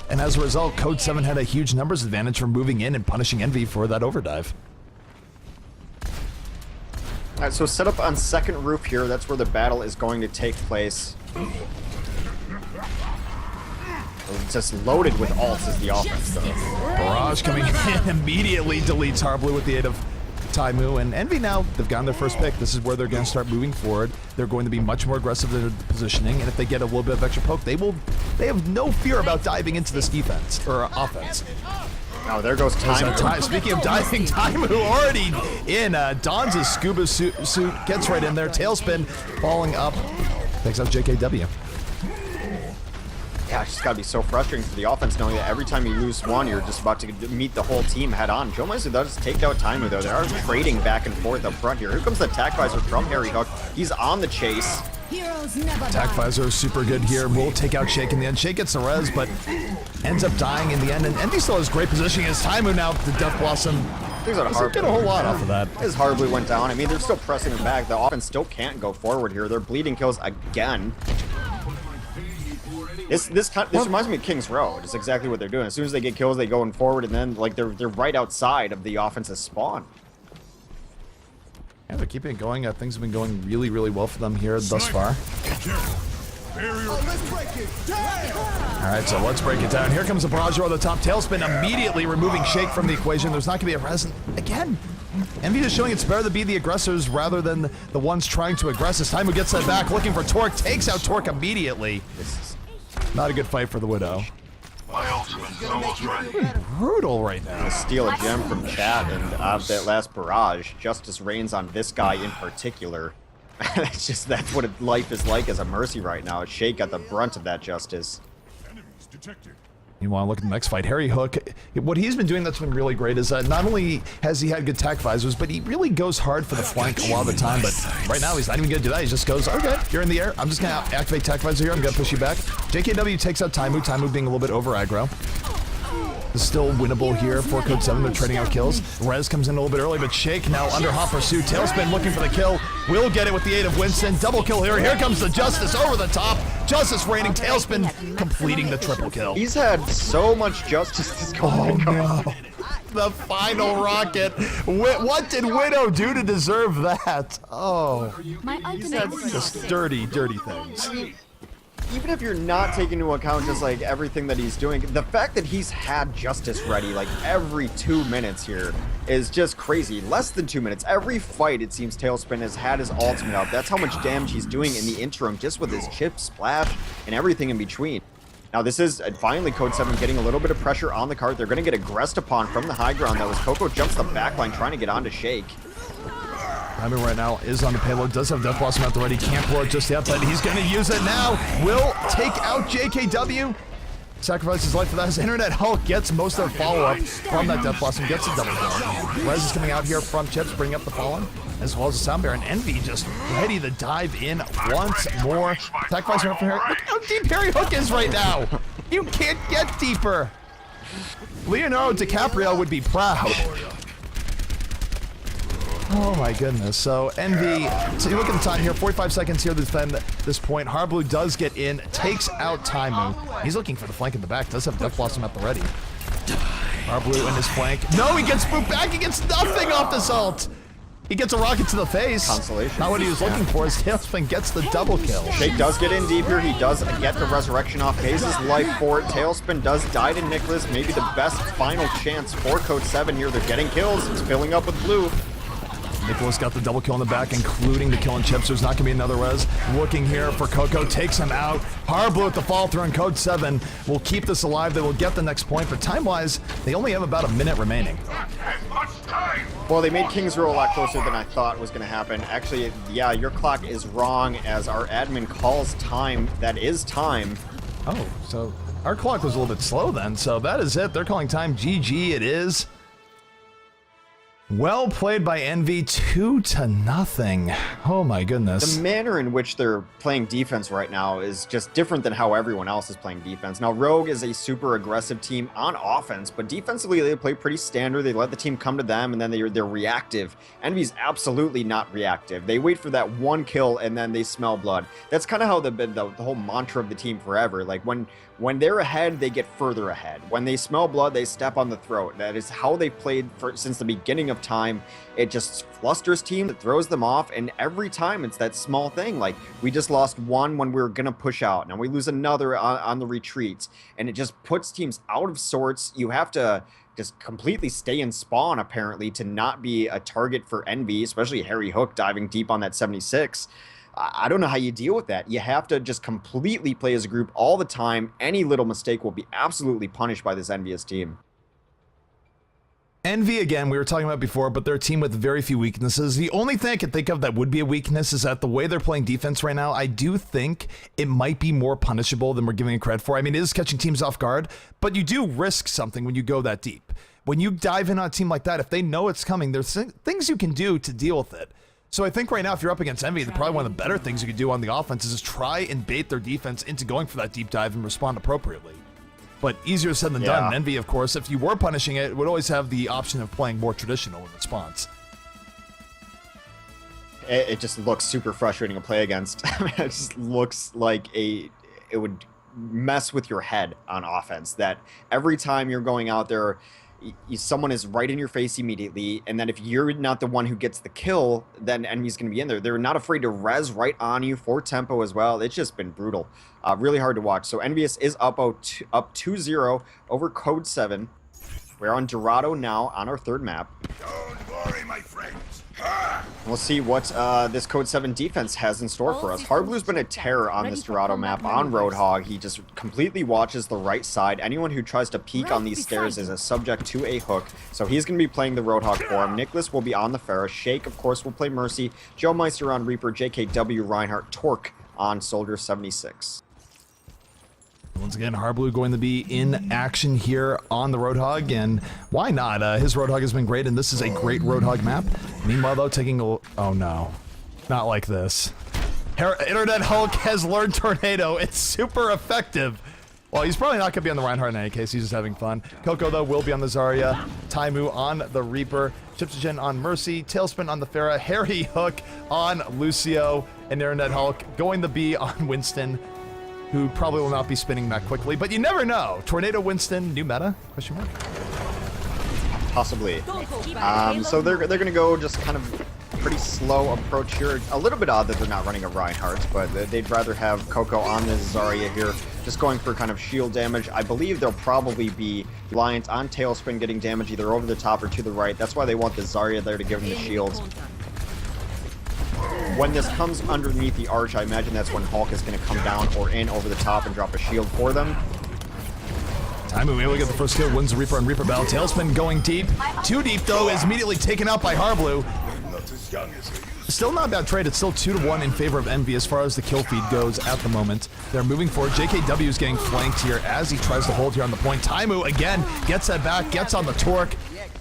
[SPEAKER 1] and as a result, Code7 had a huge numbers advantage for moving in and punishing Envy for that overdive.
[SPEAKER 2] All right, so set up on second roof here. That's where the battle is going to take place. It's just loaded with ults as the offense, though.
[SPEAKER 1] Barrage coming in immediately deletes Harblue with the aid of Taimu, and Envy now, they've gotten their first pick. This is where they're going to start moving forward. They're going to be much more aggressive in their positioning, and if they get a little bit of extra poke, they have no fear about diving into this defense, or offense.
[SPEAKER 2] Oh, there goes Taimu.
[SPEAKER 1] Speaking of diving, Taimu already in. Dons his scuba suit, gets right in there. Tailspin falling up, takes out JKW.
[SPEAKER 2] Yeah, it's just gotta be so frustrating for the offense knowing that every time you lose one, you're just about to meet the whole team head on. Joe Meister does take out Taimu though. They are trading back and forth up front here. Here comes the attack visor from Harry Hook. He's on the chase.
[SPEAKER 1] Attack visor is super good here. Will take out Shake in the end. Shake gets the res, but ends up dying in the end. And Envy still has great positioning as Taimu now the Death Blossom.
[SPEAKER 2] Things out of
[SPEAKER 1] Doesn't get a whole lot off of that.
[SPEAKER 2] As Harblue went down, I mean, they're still pressing him back. The offense still can't go forward here. They're bleeding kills again. This reminds me of King's Row. It's exactly what they're doing. As soon as they get kills, they go in forward, and then like they're right outside of the offense's spawn.
[SPEAKER 1] Yeah, they're keeping it going. Things have been going really, really well for them here thus far. Alright, so let's break it down. Here comes the barrage over the top. Tailspin immediately removing Shake from the equation. There's not going to be a res. Again, Envy is showing it's better to be the aggressors rather than the ones trying to aggress. As Taimu gets that back, looking for Torque, takes out Torque immediately. This is not a good fight for the Widow.
[SPEAKER 4] My ultimate is almost ready.
[SPEAKER 1] Brutal right now.
[SPEAKER 2] Steal a gem from chat, and that last barrage, justice reigns on this guy in particular. That's what life is like as a Mercy right now. Shake got the brunt of that justice.
[SPEAKER 4] Enemies detected.
[SPEAKER 1] Meanwhile, look at the next fight. Harry Hook, what he's been doing that's been really great is that not only has he had good tac visors, but he really goes hard for the flank a lot of the time. But right now, he's not even going to do that. He just goes, okay, you're in the air. I'm just going to activate tac visor here. I'm going to push you back. JKW takes out Taimu. Taimu being a little bit over aggro. Is still winnable here for Code7. They're trading out kills. Rez comes in a little bit early, but Shake now under hot pursuit. Tailspin looking for the kill. Will get it with the aid of Winston. Double kill here. Here comes the Justice over the top. Justice raining. Tailspin completing the triple kill.
[SPEAKER 2] He's had so much justice this going on.
[SPEAKER 1] No. The final rocket. What did Widow do to deserve that? Oh. Just dirty, dirty things.
[SPEAKER 2] Even if you're not taking into account just like everything that he's doing, the fact that he's had Justice ready like every 2 minutes here is just crazy. Less than 2 minutes. Every fight, it seems Tailspin has had his ultimate out. That's how much damage he's doing in the interim just with his chip, splash, and everything in between. Now this is finally Code7 getting a little bit of pressure on the cart. They're going to get aggressed upon from the high ground. That was Coco jumps the backline trying to get onto Shake.
[SPEAKER 1] Timing right now is on the payload, does have Death Blossom at the ready, can't blow it just yet, but he's going to use it now. Will take out JKW. Sacrifices his life for that. His Internet Hulk gets most of the follow-up from that Death Blossom, gets a double kill. Rez is coming out here from Chips, bringing up the Fallen, as well as the Sound Bear, and Envy just ready to dive in once more. Sacrifice right from Harry. Look how deep Harry Hook is right now. You can't get deeper. Leonardo DiCaprio would be proud. Oh my goodness. So Envy, so you look at the time here, 45 seconds here to defend this point. Harblue does get in, takes out Taimu. He's looking for the flank in the back, does have Death Blossom at the ready. Harblue in his flank. No, he gets spooked back, he gets nothing off this ult. He gets a rocket to the face.
[SPEAKER 2] Consolation.
[SPEAKER 1] Not what he was looking for. His Tailspin gets the double kill.
[SPEAKER 2] Shake does get in deep here. He does get the resurrection off. Pays his life for it. Tailspin does die to Nicholas. Maybe the best final chance for Code7 here. They're getting kills. It's filling up with blue.
[SPEAKER 1] Nicholas got the double kill in the back, including the kill in Chips. There's not going to be another res. Looking here for Coco, takes him out. Harblue at the fall through, and Code7 will keep this alive. They will get the next point, but time-wise, they only have about a minute remaining.
[SPEAKER 2] Well, they made King's Row a lot closer than I thought was going to happen. Actually, yeah, your clock is wrong as our admin calls time. That is time.
[SPEAKER 1] Oh, so our clock was a little bit slow then, so that is it. They're calling time. GG it is. Well played by Envy, 2-0. Oh my goodness.
[SPEAKER 2] The manner in which they're playing defense right now is just different than how everyone else is playing defense. Now, Rogue is a super aggressive team on offense, but defensively they play pretty standard. They let the team come to them, and then they're reactive. Envy's absolutely not reactive. They wait for that one kill, and then they smell blood. That's kind of how the whole mantra of the team forever. Like, when they're ahead, they get further ahead. When they smell blood, they step on the throat. That is how they've played since the beginning of time. It just flusters teams, it throws them off, and every time it's that small thing. Like, we just lost one when we were gonna push out, now we lose another on the retreats, and it just puts teams out of sorts. You have to just completely stay in spawn, apparently, to not be a target for Envy, especially Harry Hook diving deep on that 76. I don't know how you deal with that. You have to just completely play as a group all the time. Any little mistake will be absolutely punished by this envious team.
[SPEAKER 1] Envy, again, we were talking about before, but they're a team with very few weaknesses. The only thing I can think of that would be a weakness is that the way they're playing defense right now, I do think it might be more punishable than we're giving it credit for. I mean, it is catching teams off guard, but you do risk something when you go that deep. When you dive in on a team like that, if they know it's coming, there's things you can do to deal with it. So I think right now, if you're up against Envy, probably one of the better things you could do on the offense is try and bait their defense into going for that deep dive and respond appropriately. But easier said than done. And Envy, of course, if you were punishing it, would always have the option of playing more traditional in response.
[SPEAKER 2] It just looks super frustrating to play against. It just looks like it would mess with your head on offense. That every time you're going out there, someone is right in your face immediately, and then if you're not the one who gets the kill, then Envy's going to be in there. They're not afraid to res right on you for tempo as well. It's just been brutal. Really hard to watch. So Envious is up 2-0 over Code7. We're on Dorado now on our third map.
[SPEAKER 4] Don't worry, my friends.
[SPEAKER 2] We'll see what this Code7 defense has in store for us. Hardblue's been a terror on this Dorado map on Roadhog. He just completely watches the right side. Anyone who tries to peek on these stairs is a subject to a hook. So he's going to be playing the Roadhog for him. Nicholas will be on the Pharah. Shake, of course, will play Mercy. Joe Meister on Reaper. JKW Reinhardt. Torque on Soldier 76.
[SPEAKER 1] Once again, Harblu going to be in action here on the Roadhog, and why not? His Roadhog has been great, and this is a great Roadhog map. Meanwhile, though, taking a... Oh, no. Not like this. Internet Hulk has learned Tornado. It's super effective. Well, he's probably not going to be on the Reinhardt in any case. He's just having fun. Coco, though, will be on the Zarya. Taimu on the Reaper. Chipsogen on Mercy. Tailspin on the Pharah. Harry Hook on Lucio. And Internet Hulk going to be on Winston, who probably will not be spinning that quickly. But you never know. Tornado Winston, new meta? Question mark?
[SPEAKER 2] Possibly. So they're going to go just kind of pretty slow approach here. A little bit odd that they're not running a Reinhardt, but they'd rather have Coco on this Zarya here, just going for kind of shield damage. I believe they'll probably be reliant on Tailspin getting damage either over the top or to the right. That's why they want the Zarya there to give them the shields. When this comes underneath the arch, I imagine that's when Hulk is going to come down or in over the top and drop a shield for them.
[SPEAKER 1] Taimu able to get the first kill, wins the Reaper on Reaper battle. Tailspin going deep. Too deep, though, is immediately taken out by Harblu. Still not a bad trade. It's still 2-1 in favor of Envy as far as the kill feed goes at the moment. They're moving forward. JKW is getting flanked here as he tries to hold here on the point. Taimu, again, gets that back, gets on the torque.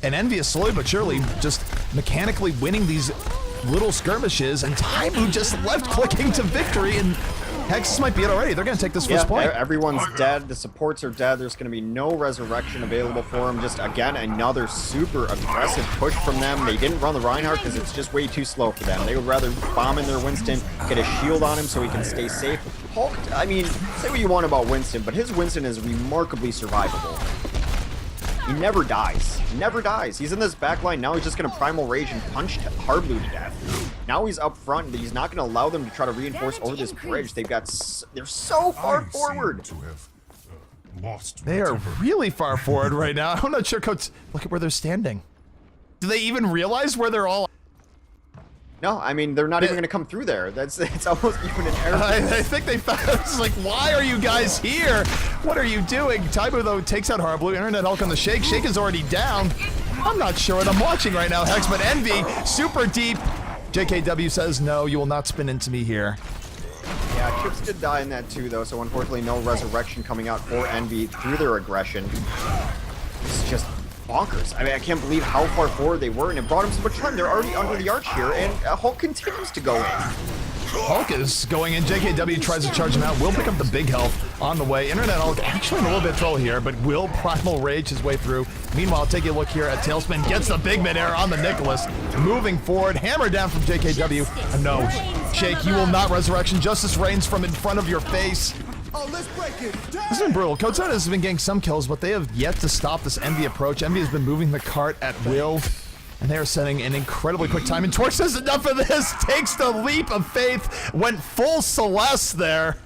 [SPEAKER 1] And Envy is slowly but surely just mechanically winning these little skirmishes. And Taimu just left clicking to victory. And Hexus might be it already. They're going to take this first point.
[SPEAKER 2] Everyone's dead. The supports are dead. There's going to be no resurrection available for them. Just, again, another super aggressive push from them. They didn't run the Reinhardt because it's just way too slow for them. They would rather bomb in their Winston, get a shield on him so he can stay safe. Hulk, I mean, say what you want about Winston, but his Winston is remarkably survivable. He never dies. He never dies. He's in this backline. Now he's just going to Primal Rage and punch Harblu to death. Now he's up front, and he's not going to allow them to try to reinforce over this bridge. They're so far forward.
[SPEAKER 1] They are really far forward right now. I'm not sure, Coach. Look at where they're standing. Do they even realize where they're all?
[SPEAKER 2] No, I mean, they're not even going to come through there. It's almost even an air.
[SPEAKER 1] I think they found it's like, why are you guys here? What are you doing? Taimu, though, takes out Harblu. Internet Hulk on the Shake. Shake is already down. I'm not sure what I'm watching right now, Hex, but Envy, super deep. JKW says, no, you will not spin into me here.
[SPEAKER 2] Yeah, Chips did die in that too, though, so unfortunately no resurrection coming out for Envy through their aggression. It's just bonkers. I mean, I can't believe how far forward they were, and it brought him so much time. They're already under the arch here, and Hulk continues to go in.
[SPEAKER 1] Hulk is going in. JKW tries to charge him out. Will pick up the big health on the way. Internet Hulk actually in a little bit of trouble here, but will Primal Rage his way through. Meanwhile, take a look here at Tailspin. Gets the big mid-air on the Nicholas. Moving forward. Hammer down from JKW. No. Shake, you will not resurrection. Justice reigns from in front of your face.
[SPEAKER 4] Oh, let's break it down.
[SPEAKER 1] This has been brutal. Code7 has been getting some kills, but they have yet to stop this Envy approach. Envy has been moving the cart at will. And they are setting an incredibly quick time. And Torch says enough of this. Takes the leap of faith. Went full Celeste there.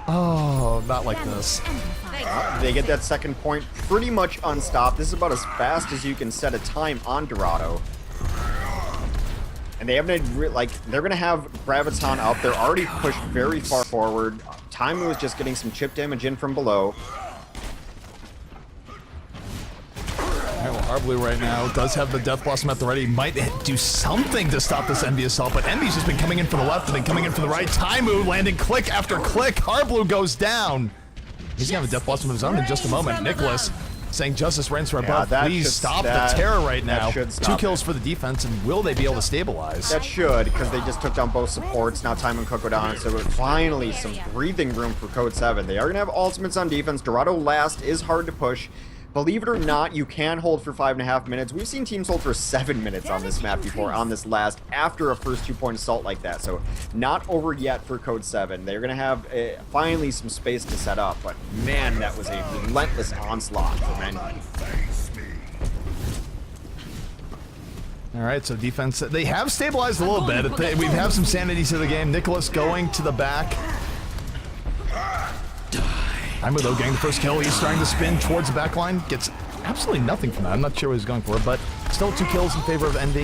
[SPEAKER 1] Oh, not like this.
[SPEAKER 2] They get that second point pretty much unstopped. This is about as fast as you can set a time on Dorado. And they haven't, they're going to have Graviton up. They're already pushed very far forward. Taimu is just getting some chip damage in from below.
[SPEAKER 1] Harblu right now does have the Death Blossom at the ready. Might do something to stop this Envy assault, but Envy's just been coming in from the left and then coming in from the right. Taimu landing click after click. Harblu goes down. He's gonna have a Death Blossom of his own in just a moment. Nicholas saying Justice reigns from above. Please stop the terror right now. 2 kills for the defense, and will they be able to stabilize?
[SPEAKER 2] That should, because they just took down both supports. Now Taimu and Coco down, so finally some breathing room for Code7. They are gonna have ultimates on defense. Dorado last is hard to push. Believe it or not, you can hold for 5.5 minutes. We've seen teams hold for 7 minutes on this map before, on this last, after a first 2-point assault like that. So, not over yet for Code7. They're going to have finally some space to set up, but man, that was a relentless onslaught from Envy.
[SPEAKER 1] All right, so defense, they have stabilized a little bit. We have some sanity to the game. Nicholas going to the back. Taimu, though, getting the first kill. He's starting to spin towards the back line. Gets absolutely nothing from that. I'm not sure what he's going for, but still 2 kills in favor of Envy.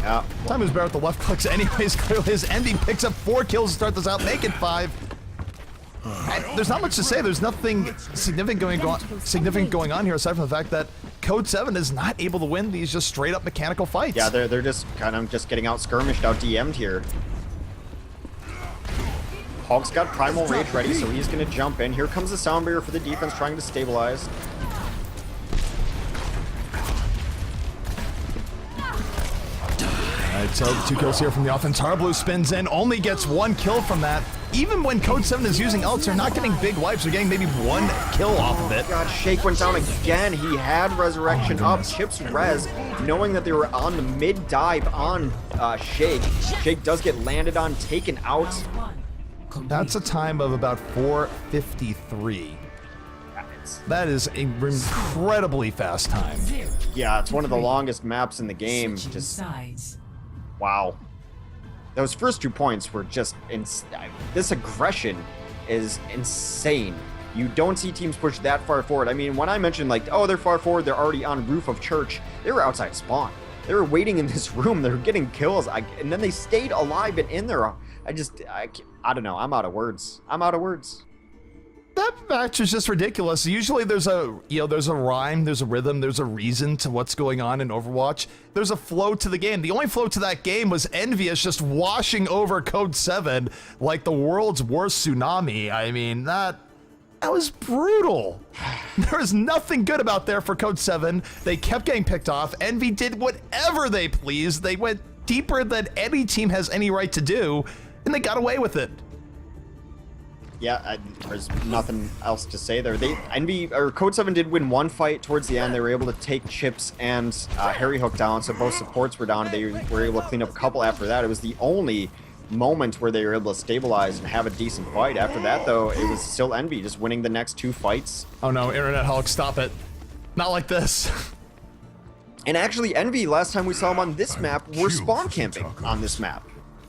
[SPEAKER 2] Yeah.
[SPEAKER 1] Taimu's better with the left clicks anyways, clearly as Envy picks up 4 kills to start this out, make it 5. There's not much to say. There's nothing significant going on here aside from the fact that Code7 is not able to win these just straight up mechanical fights.
[SPEAKER 2] Yeah, they're just kind of getting out skirmished, out DM'd here. Hulk's got Primal Rage ready, so he's going to jump in. Here comes the Sound Barrier for the defense, trying to stabilize.
[SPEAKER 1] Alright, so 2 kills here from the offense. Harblue spins in, only gets 1 kill from that. Even when Code7 is using ults, they're not getting big wipes. They're getting maybe 1 kill off of it.
[SPEAKER 2] God, Shake went down again. He had Resurrection up. Chips res, knowing that they were on the mid dive on Shake. Shake does get landed on, taken out.
[SPEAKER 1] That's a time of about 4:53. That is an incredibly fast time.
[SPEAKER 2] Yeah, it's one of the longest maps in the game. Just wow. Those first 2 points were just this aggression is insane. You don't see teams push that far forward. I mean, when I mentioned like, oh, they're far forward, they're already on roof of church. They were outside spawn. They were waiting in this room. They were getting kills, and then they stayed alive and in there. I don't know. I'm out of words. I'm out of words.
[SPEAKER 1] That match is just ridiculous. Usually there's a rhyme, there's a rhythm, there's a reason to what's going on in Overwatch. There's a flow to the game. The only flow to that game was EnVyUs just washing over Code7 like the world's worst tsunami. I mean, that was brutal. There was nothing good about there for Code7. They kept getting picked off. Envy did whatever they pleased. They went deeper than any team has any right to do, and they got away with it.
[SPEAKER 2] Yeah, there's nothing else to say there. Code7 did win 1 fight towards the end. They were able to take Chips and Harry Hook down, so both supports were down. They were able to clean up a couple after that. It was the only moment where they were able to stabilize and have a decent fight. After that, though, it was still Envy just winning the next 2 fights.
[SPEAKER 1] Oh no, Internet Hulk, stop it. Not like this.
[SPEAKER 2] And actually, Envy, last time we saw them on this map, were spawn camping on this map.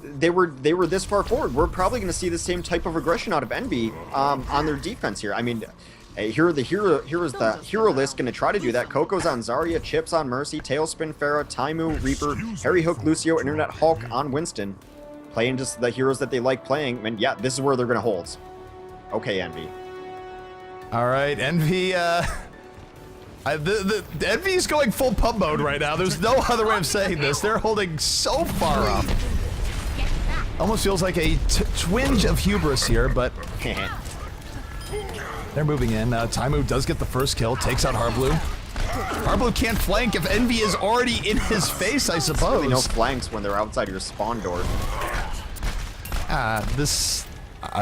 [SPEAKER 2] They were this far forward. We're probably going to see the same type of aggression out of Envy on their defense here. I mean, here's the hero list going to try to do that. Coco's on Zarya, Chips on Mercy, Tailspin, Pharah, Taimu, Reaper, Harry Hook, Lucio, Internet Hulk on Winston. Playing just the heroes that they like playing. And yeah, this is where they're going to hold. Okay, Envy.
[SPEAKER 1] All right, Envy. The Envy's going full pub mode right now. There's no other way of saying this. They're holding so far up. Almost feels like a twinge of hubris here, but they're moving in. Taimu does get the first kill, takes out Harblue. Harblue can't flank if Envy is already in his face, I suppose.
[SPEAKER 2] Really no flanks when they're outside your spawn door.
[SPEAKER 1] I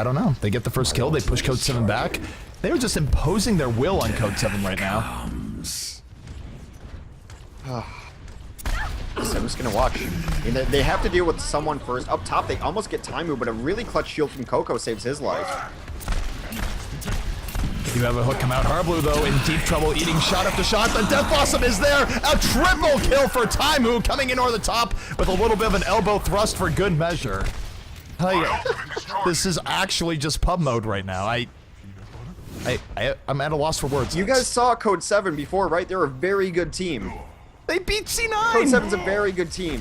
[SPEAKER 1] don't know. They get the first kill, they push Code7 back. They're just imposing their will on Code7 right now.
[SPEAKER 2] I'm just gonna watch. I mean, they have to deal with someone first. Up top, they almost get Taimu, but a really clutch shield from Coco saves his life.
[SPEAKER 1] You have a hook come out. Harblue, though, in deep trouble, eating shot after shot. The Death Blossom is there. A triple kill for Taimu, coming in over the top with a little bit of an elbow thrust for good measure. This is actually just pub mode right now. I'm at a loss for words.
[SPEAKER 2] You guys saw Code7 before, right? They're a very good team.
[SPEAKER 1] They beat C9!
[SPEAKER 2] Code7's a very good team.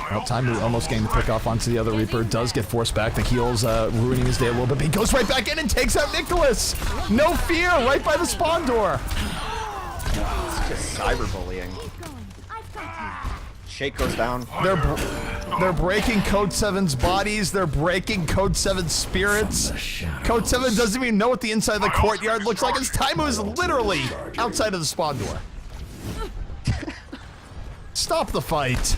[SPEAKER 1] Well, Taimu almost getting the pick off onto the other Reaper. Does get forced back. The heals ruining his day a little bit. But he goes right back in and takes out Nicholas. No fear, right by the spawn door.
[SPEAKER 2] It's just cyberbullying. Shake goes down.
[SPEAKER 1] They're breaking Code7's bodies. They're breaking Code7's spirits. Code7 doesn't even know what the inside of the courtyard looks like. As Taimu is literally outside of the spawn door. Stop the fight.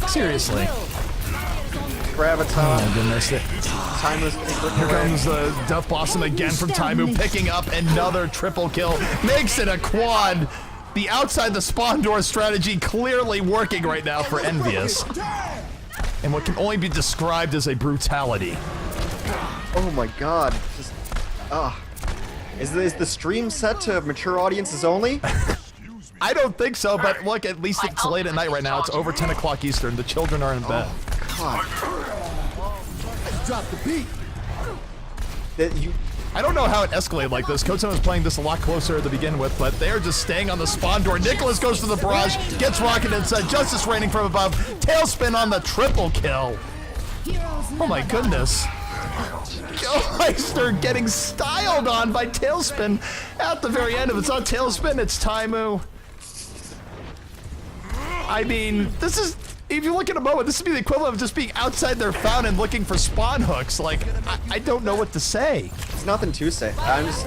[SPEAKER 1] Seriously.
[SPEAKER 2] Graviton.
[SPEAKER 1] Oh my goodness.
[SPEAKER 2] Here
[SPEAKER 1] comes the Death Blossom again from Taimu, picking up another triple kill. Makes it a quad. The outside the spawn door strategy clearly working right now for EnVyUs. And what can only be described as a brutality.
[SPEAKER 2] Oh my god. Just, Is the stream set to mature audiences only?
[SPEAKER 1] I don't think so, but look, at least it's late at night right now. It's over 10 o'clock Eastern. The children are in bed.
[SPEAKER 2] God.
[SPEAKER 4] Drop the beat.
[SPEAKER 1] I don't know how it escalated like this. Code7 was playing this a lot closer to begin with, but they're just staying on the spawn door. Nicholas goes to the barrage, gets rocketed inside. Justice raining from above. Tailspin on the triple kill. Oh my goodness. Meister getting styled on by Tailspin at the very end. If it's not Tailspin, it's Taimu. I mean, this is if you look at a moment, this would be the equivalent of just being outside their fountain looking for spawn hooks. Like, I don't know what to say.
[SPEAKER 2] It's nothing to say. I'm just...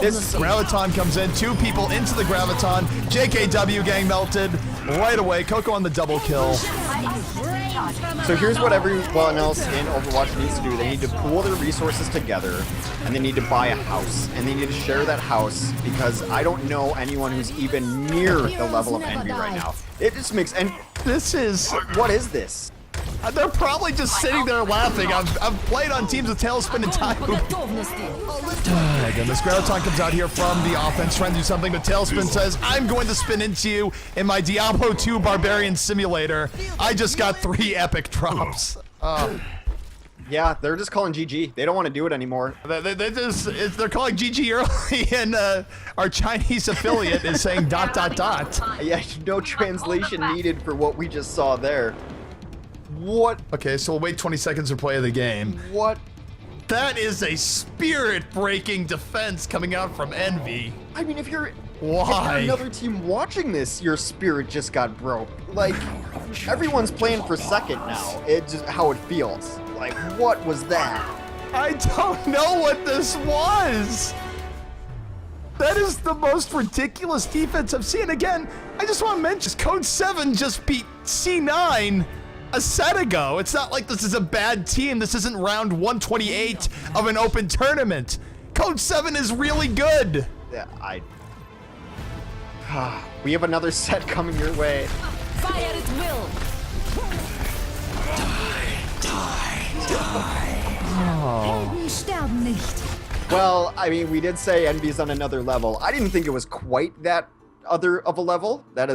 [SPEAKER 2] this
[SPEAKER 1] Graviton comes in, 2 people into the Graviton. JKW gang melted right away. Coco on the double kill.
[SPEAKER 2] So here's what everyone else in Overwatch needs to do. They need to pool their resources together, and they need to buy a house, and they need to share that house, because I don't know anyone who's even near the level of EnVy right now. It just makes... And
[SPEAKER 1] this is...
[SPEAKER 2] what is this?
[SPEAKER 1] They're probably just sitting there laughing. I've played on teams with Tailspin and Taihu. Again, this Graviton comes out here from the offense, trying to do something, but Tailspin says, I'm going to spin into you in my Diablo 2 Barbarian Simulator. I just got 3 epic drops.
[SPEAKER 2] Yeah, they're just calling GG. They don't want to do it anymore.
[SPEAKER 1] They're calling GG early, and our Chinese affiliate is saying ...
[SPEAKER 2] Yeah, no translation needed for what we just saw there. What?
[SPEAKER 1] Okay, so we'll wait 20 seconds to play the game.
[SPEAKER 2] What?
[SPEAKER 1] That is a spirit-breaking defense coming out from EnVy.
[SPEAKER 2] I mean, if you're
[SPEAKER 1] Why?
[SPEAKER 2] another team watching this, your spirit just got broke. Like, everyone's playing for second now. It's just how it feels. Like, what was that?
[SPEAKER 1] I don't know what this was. That is the most ridiculous defense I've seen. Again, I just want to mention, Code7 just beat C9 a set ago. It's not like this is a bad team. This isn't round 128 of an open tournament. Code7 is really good.
[SPEAKER 2] Yeah, we have another set coming your way.
[SPEAKER 5] Fire at will.
[SPEAKER 6] Helden sterben nicht.
[SPEAKER 2] Well, I mean, we did say EnVy's on another level. I didn't think it was quite that other of a level. That is